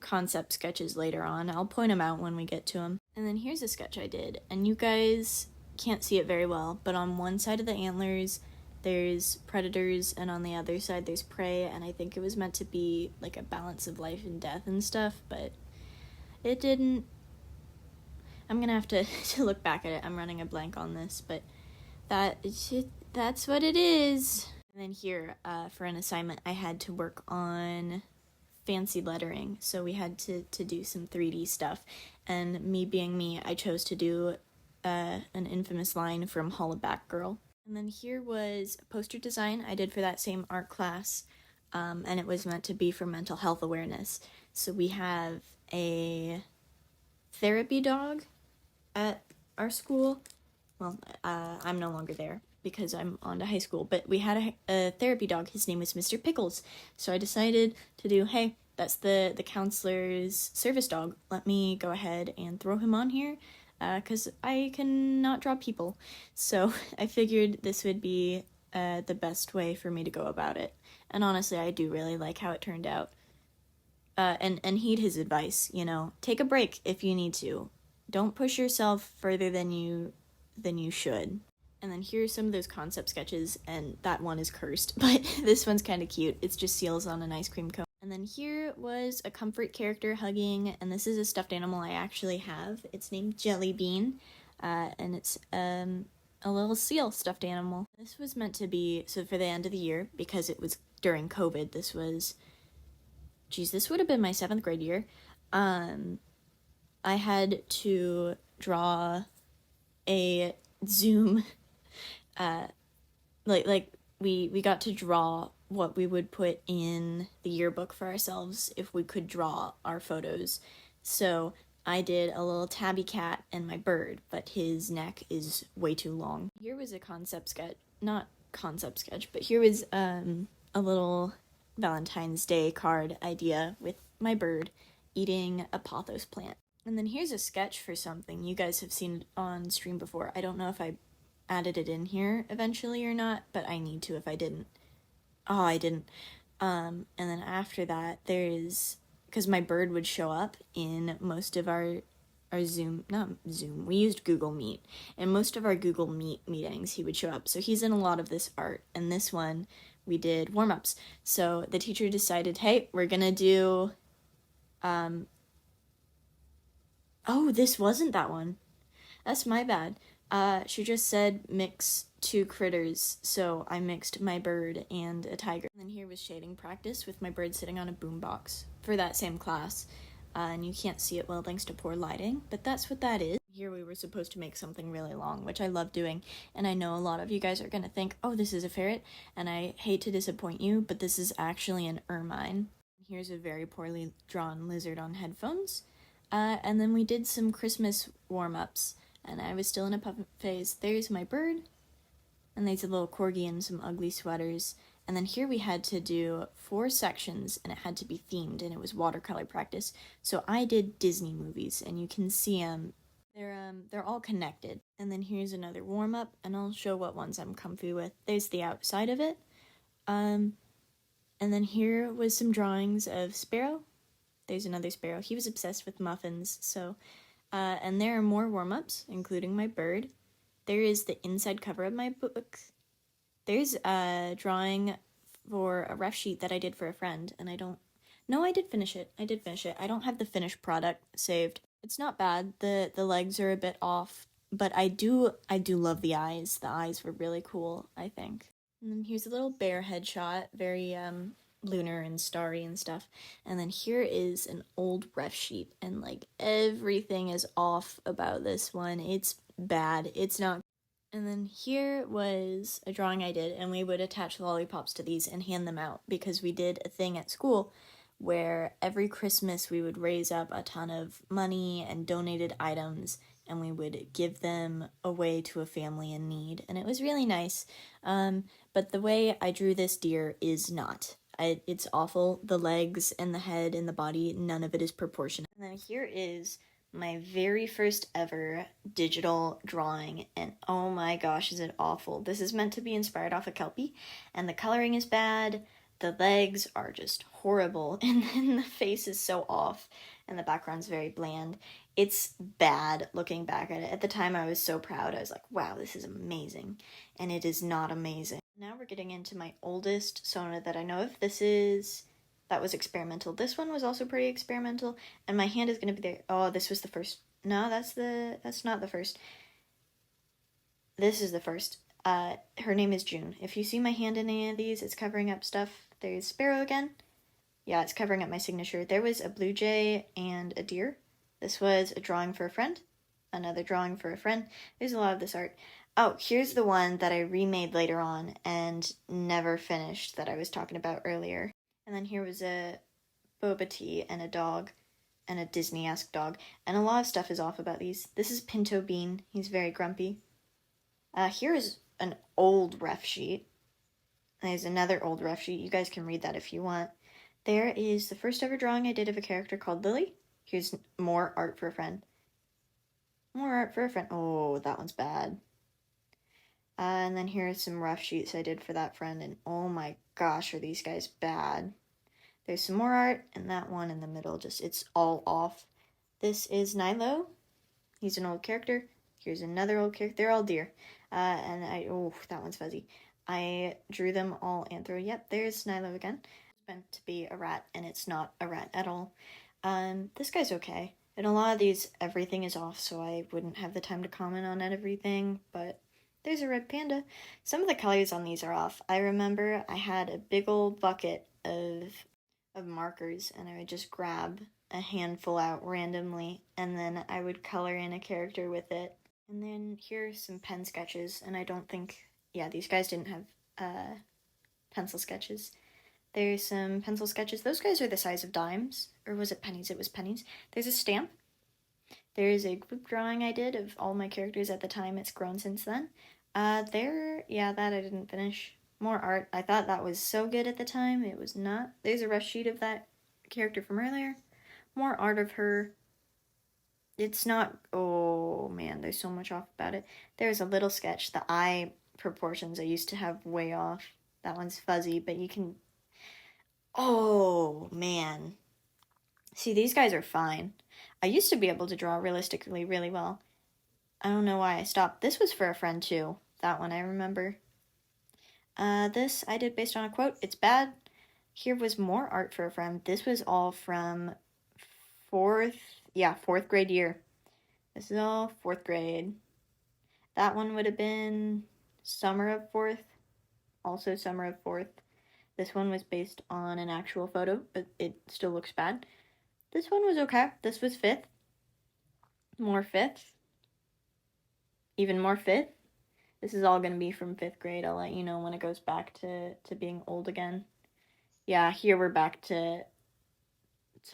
concept sketches later on. I'll point them out when we get to them. And then here's a sketch I did, and you guys can't see it very well, but on one side of the antlers there's predators and on the other side there's prey, and I think it was meant to be like a balance of life and death and stuff, but it didn't. I'm gonna have to look back at it. I'm running a blank on this, but that's what it is. And then here, for an assignment, I had to work on fancy lettering, so we had to do some 3D stuff, and me being me, I chose to do an infamous line from Hollaback Girl. And then here was a poster design I did for that same art class, and it was meant to be for mental health awareness. So we have a therapy dog at our school. Well, I'm no longer there because I'm on to high school, but we had a therapy dog. His name was Mr. Pickles. So I decided to do, hey, that's the counselor's service dog. Let me go ahead and throw him on here, because I cannot draw people. So I figured this would be the best way for me to go about it. And honestly, I do really like how it turned out. And heed his advice, you know, take a break if you need to. Don't push yourself further than you should. And then here's some of those concept sketches, and that one is cursed, but this one's kind of cute. It's just seals on an ice cream cone. And then here was a comfort character hugging, and this is a stuffed animal I actually have. It's named Jelly Bean, and it's a little seal stuffed animal. This was meant to be, so for the end of the year, because it was during COVID, this would have been my 7th grade year. I had to draw a Zoom, we got to draw what we would put in the yearbook for ourselves if we could draw our photos. So I did a little tabby cat and my bird, but his neck is way too long. Here was a concept sketch, not concept sketch, but here was a little Valentine's Day card idea with my bird eating a pothos plant. And then here's a sketch for something you guys have seen on stream before. I don't know if I added it in here eventually or not, but I need to if I didn't. Oh, I didn't. And then after that, there is, because my bird would show up in most of our our Zoom, not Zoom, we used Google Meet. And most of our Google Meet meetings, he would show up. So he's in a lot of this art. And this one, we did warm-ups. So the teacher decided, hey, we're gonna do, oh, this wasn't that one. That's my bad. She just said mix two critters, so I mixed my bird and a tiger. And then here was shading practice with my bird sitting on a boombox for that same class. And you can't see it well thanks to poor lighting, but that's what that is. Here we were supposed to make something really long, which I love doing, and I know a lot of you guys are gonna think, oh, this is a ferret, and I hate to disappoint you, but this is actually an ermine. Here's a very poorly drawn lizard on headphones. And then we did some Christmas warm-ups, and I was still in a puppet phase. There's my bird, and there's a little corgi and some ugly sweaters. And then here we had to do 4 sections, and it had to be themed, and it was watercolor practice. So I did Disney movies, and you can see them. They're all connected. And then here's another warm-up, and I'll show what ones I'm comfy with. There's the outside of it. And then here was some drawings of Sparrow. There's another sparrow. He was obsessed with muffins, so... and there are more warm-ups, including my bird. There is the inside cover of my book. There's a drawing for a ref sheet that I did for a friend, and I don't... No, I did finish it. I don't have the finished product saved. It's not bad. The legs are a bit off, but I do love the eyes. The eyes were really cool, I think. And then here's a little bear headshot, very, lunar and starry and stuff. And then here is an old ref sheet, and like everything is off about this one. It's bad. It's not. And then here was a drawing I did, and we would attach lollipops to these and hand them out because we did a thing at school where every Christmas we would raise up a ton of money and donated items, and we would give them away to a family in need. And it was really nice. But the way I drew this deer is not. It's awful. The legs and the head and the body, none of it is proportionate. And then here is my very first ever digital drawing, and oh my gosh, is it awful. This is meant to be inspired off a Kelpie, and the coloring is bad, the legs are just horrible, and then the face is so off, and the background's very bland. It's bad looking back at it. At the time I was so proud. I was like, wow, this is amazing, and it is not amazing. Now we're getting into my oldest Sona that I know of. That was experimental. This one was also pretty experimental, and my hand is going to be there. Oh, this was the first. No, that's not the first. This is the first. Her name is June. If you see my hand in any of these, it's covering up stuff. There's Sparrow again. Yeah, it's covering up my signature. There was a blue jay and a deer. This was a drawing for a friend. Another drawing for a friend. There's a lot of this art. Oh, here's the one that I remade later on and never finished that I was talking about earlier. And then here was a boba tea and a dog and a Disney-esque dog. And a lot of stuff is off about these. This is Pinto Bean. He's very grumpy. Here is an old ref sheet. There's another old ref sheet. You guys can read that if you want. There is the first ever drawing I did of a character called Lily. Here's more art for a friend. More art for a friend. Oh, that one's bad. And then here are some rough sheets I did for that friend, and oh my gosh, are these guys bad. There's some more art, and that one in the middle, it's all off. This is Nilo. He's an old character. Here's another old character. They're all deer. And that one's fuzzy. I drew them all anthro. Yep, there's Nilo again. It's meant to be a rat, and it's not a rat at all. This guy's okay. And a lot of these, everything is off, so I wouldn't have the time to comment on everything, but there's a red panda. Some of the colors on these are off. I remember I had a big old bucket of markers, and I would just grab a handful out randomly, and then I would color in a character with it. And then here's some pen sketches, and I don't think, yeah, these guys didn't have pencil sketches. There's some pencil sketches. Those guys are the size of dimes, or was it pennies? It was pennies. There's a stamp. There's a group drawing I did of all my characters at the time. It's grown since then. That I didn't finish. More art. I thought that was so good at the time. It was not. There's a rough sheet of that character from earlier. More art of her. It's not. Oh man, there's so much off about it. There's a little sketch. The eye proportions I used to have way off. That one's fuzzy, but you can. Oh man. See, these guys are fine. I used to be able to draw realistically really well. I don't know why I stopped. This was for a friend too. That one I remember. This I did based on a quote. It's bad. Here was more art for a friend. This was all from fourth grade year. This is all fourth grade. That one would have been summer of fourth. Also summer of fourth. This one was based on an actual photo, but it still looks bad. This one was okay. This was fifth. More fifth. Even more fifth. This is all going to be from fifth grade. I'll let you know when it goes back to being old again. Yeah, here we're back to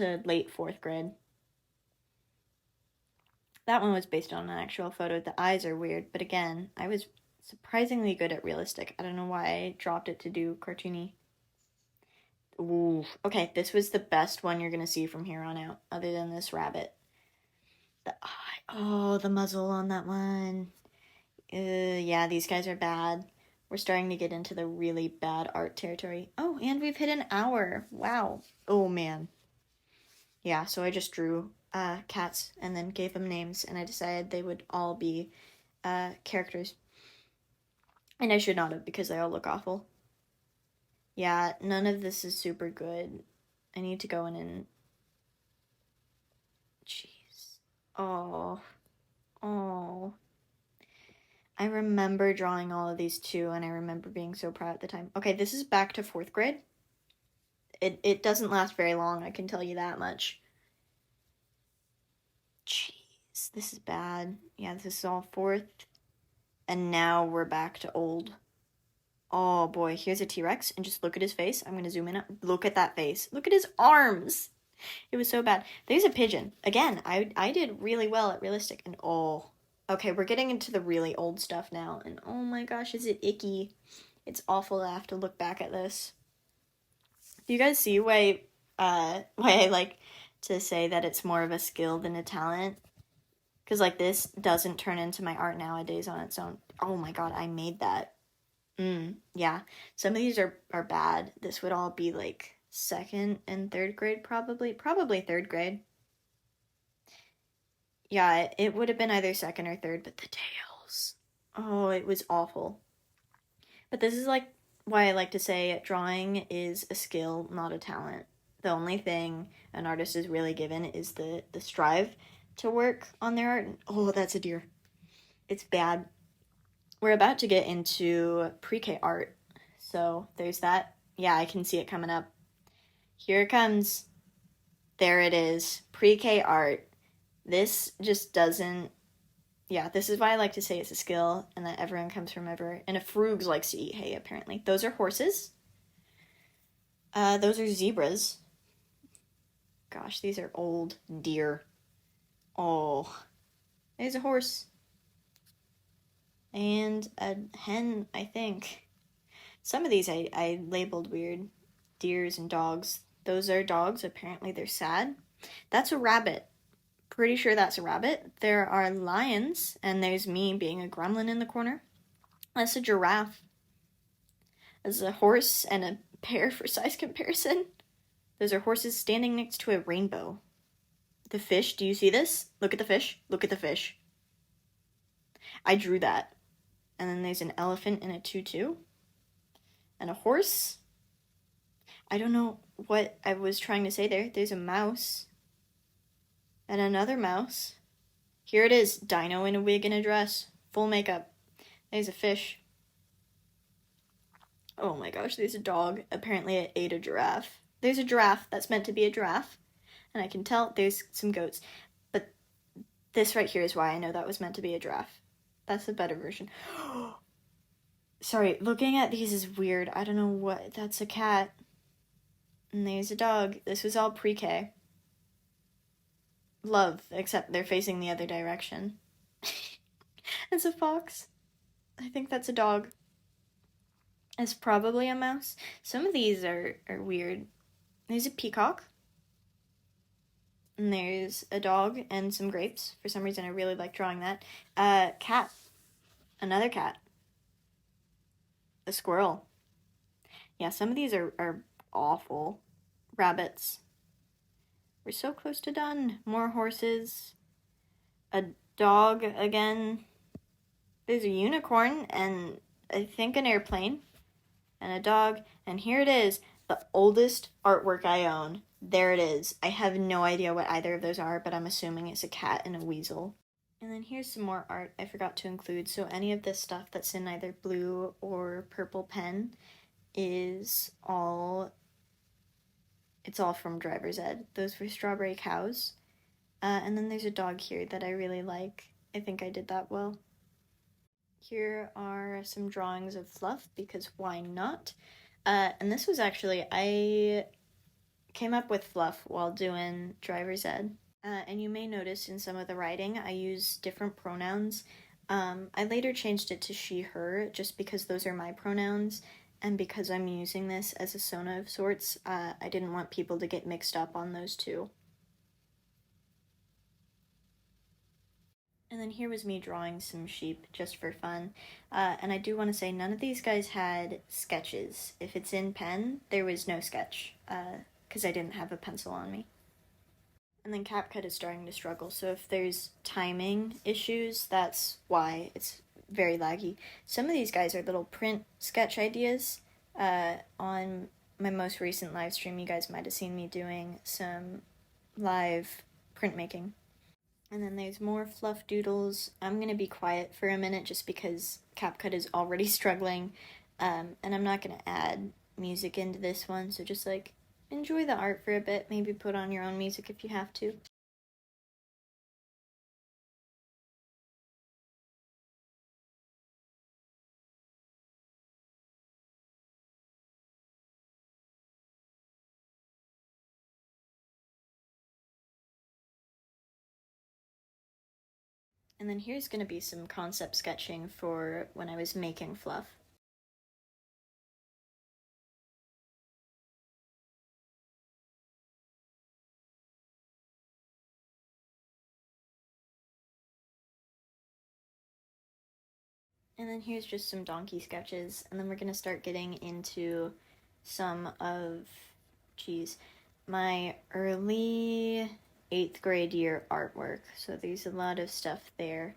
late fourth grade. That one was based on an actual photo. The eyes are weird, but again, I was surprisingly good at realistic. I don't know why I dropped it to do cartoony. Ooh, okay, this was the best one you're going to see from here on out, other than this rabbit. The eye. Oh, the muzzle on that one. Yeah, these guys are bad. We're starting to get into the really bad art territory. Oh, and we've hit an hour. Wow. Oh, man. Yeah, so I just drew cats and then gave them names, and I decided they would all be characters. And I should not have, because they all look awful. Yeah, none of this is super good. I need to go in and... Jeez. Oh. I remember drawing all of these too, and I remember being so proud at the time. Okay, this is back to fourth grade. It doesn't last very long, I can tell you that much. Jeez, this is bad. Yeah, this is all fourth. And now we're back to old. Oh boy, here's a T-Rex, and just look at his face. I'm gonna zoom in. Look at that face. Look at his arms. It was so bad. There's a pigeon. Again, I did really well at realistic, and oh... Okay, we're getting into the really old stuff now, and oh my gosh, is it icky. It's awful to have to look back at this. Do you guys see why I like to say that it's more of a skill than a talent? Because, like, this doesn't turn into my art nowadays on its own. Oh my god, I made that. Yeah. Some of these are bad. This would all be, like, second and third grade, probably. Probably third grade. Yeah, it would have been either second or third, but the tails. Oh, it was awful. But this is, like, why I like to say drawing is a skill, not a talent. The only thing an artist is really given is the strive to work on their art. Oh, that's a deer. It's bad. We're about to get into pre-K art. So there's that. Yeah, I can see it coming up. Here it comes. There it is. Pre-K art. This just doesn't... Yeah, this is why I like to say it's a skill and that everyone comes from everywhere. And a Froogs likes to eat hay, apparently. Those are horses. Those are zebras. Gosh, these are old deer. Oh, there's a horse. And a hen, I think. Some of these I labeled weird. Deers and dogs. Those are dogs. Apparently they're sad. That's a rabbit. Pretty sure that's a rabbit. There are lions, and there's me being a gremlin in the corner. That's a giraffe. There's a horse and a bear for size comparison. Those are horses standing next to a rainbow. The fish, do you see this? Look at the fish. Look at the fish. I drew that. And then there's an elephant in a tutu. And a horse. I don't know what I was trying to say there. There's a mouse. And another mouse. Here it is. Dino in a wig and a dress. Full makeup. There's a fish. Oh my gosh, there's a dog. Apparently it ate a giraffe. There's a giraffe that's meant to be a giraffe. And I can tell there's some goats. But this right here is why I know that was meant to be a giraffe. That's the better version. Sorry, looking at these is weird. I don't know what... That's a cat. And there's a dog. This was all pre-K. Love, except they're facing the other direction. It's a fox. I think that's a dog. It's probably a mouse. Some of these are weird. There's a peacock. And there's a dog and some grapes. For some reason, I really like drawing that. Cat. Another cat. A squirrel. Yeah, some of these are awful. Rabbits. We're so close to done. More horses. A dog again. There's a unicorn and I think an airplane. And a dog. And here it is. The oldest artwork I own. There it is. I have no idea what either of those are, but I'm assuming it's a cat and a weasel. And then here's some more art I forgot to include. So any of this stuff that's in either blue or purple pen is all, it's all from Driver's Ed. Those were strawberry cows. And then there's a dog here that I really like. I think I did that well. Here are some drawings of Fluff, because why not? And this was actually, I came up with Fluff while doing Driver's Ed. And you may notice in some of the writing, I use different pronouns. I later changed it to she, her, just because those are my pronouns, and because I'm using this as a sona of sorts, I didn't want people to get mixed up on those two. And then here was me drawing some sheep just for fun. And I do want to say none of these guys had sketches. If it's in pen, there was no sketch, because I didn't have a pencil on me. And then CapCut is starting to struggle, so if there's timing issues, that's why it's very laggy. Some of these guys are little print sketch ideas. On my most recent live stream, you guys might have seen me doing some live printmaking. And then there's more fluff doodles. I'm gonna be quiet for a minute just because CapCut is already struggling, and I'm not gonna add music into this one, so just like enjoy the art for a bit, maybe put on your own music if you have to. And then here's gonna be some concept sketching for when I was making Fluff. And then here's just some donkey sketches, and then we're gonna start getting into some of, geez, my early 8th grade year artwork. So there's a lot of stuff there.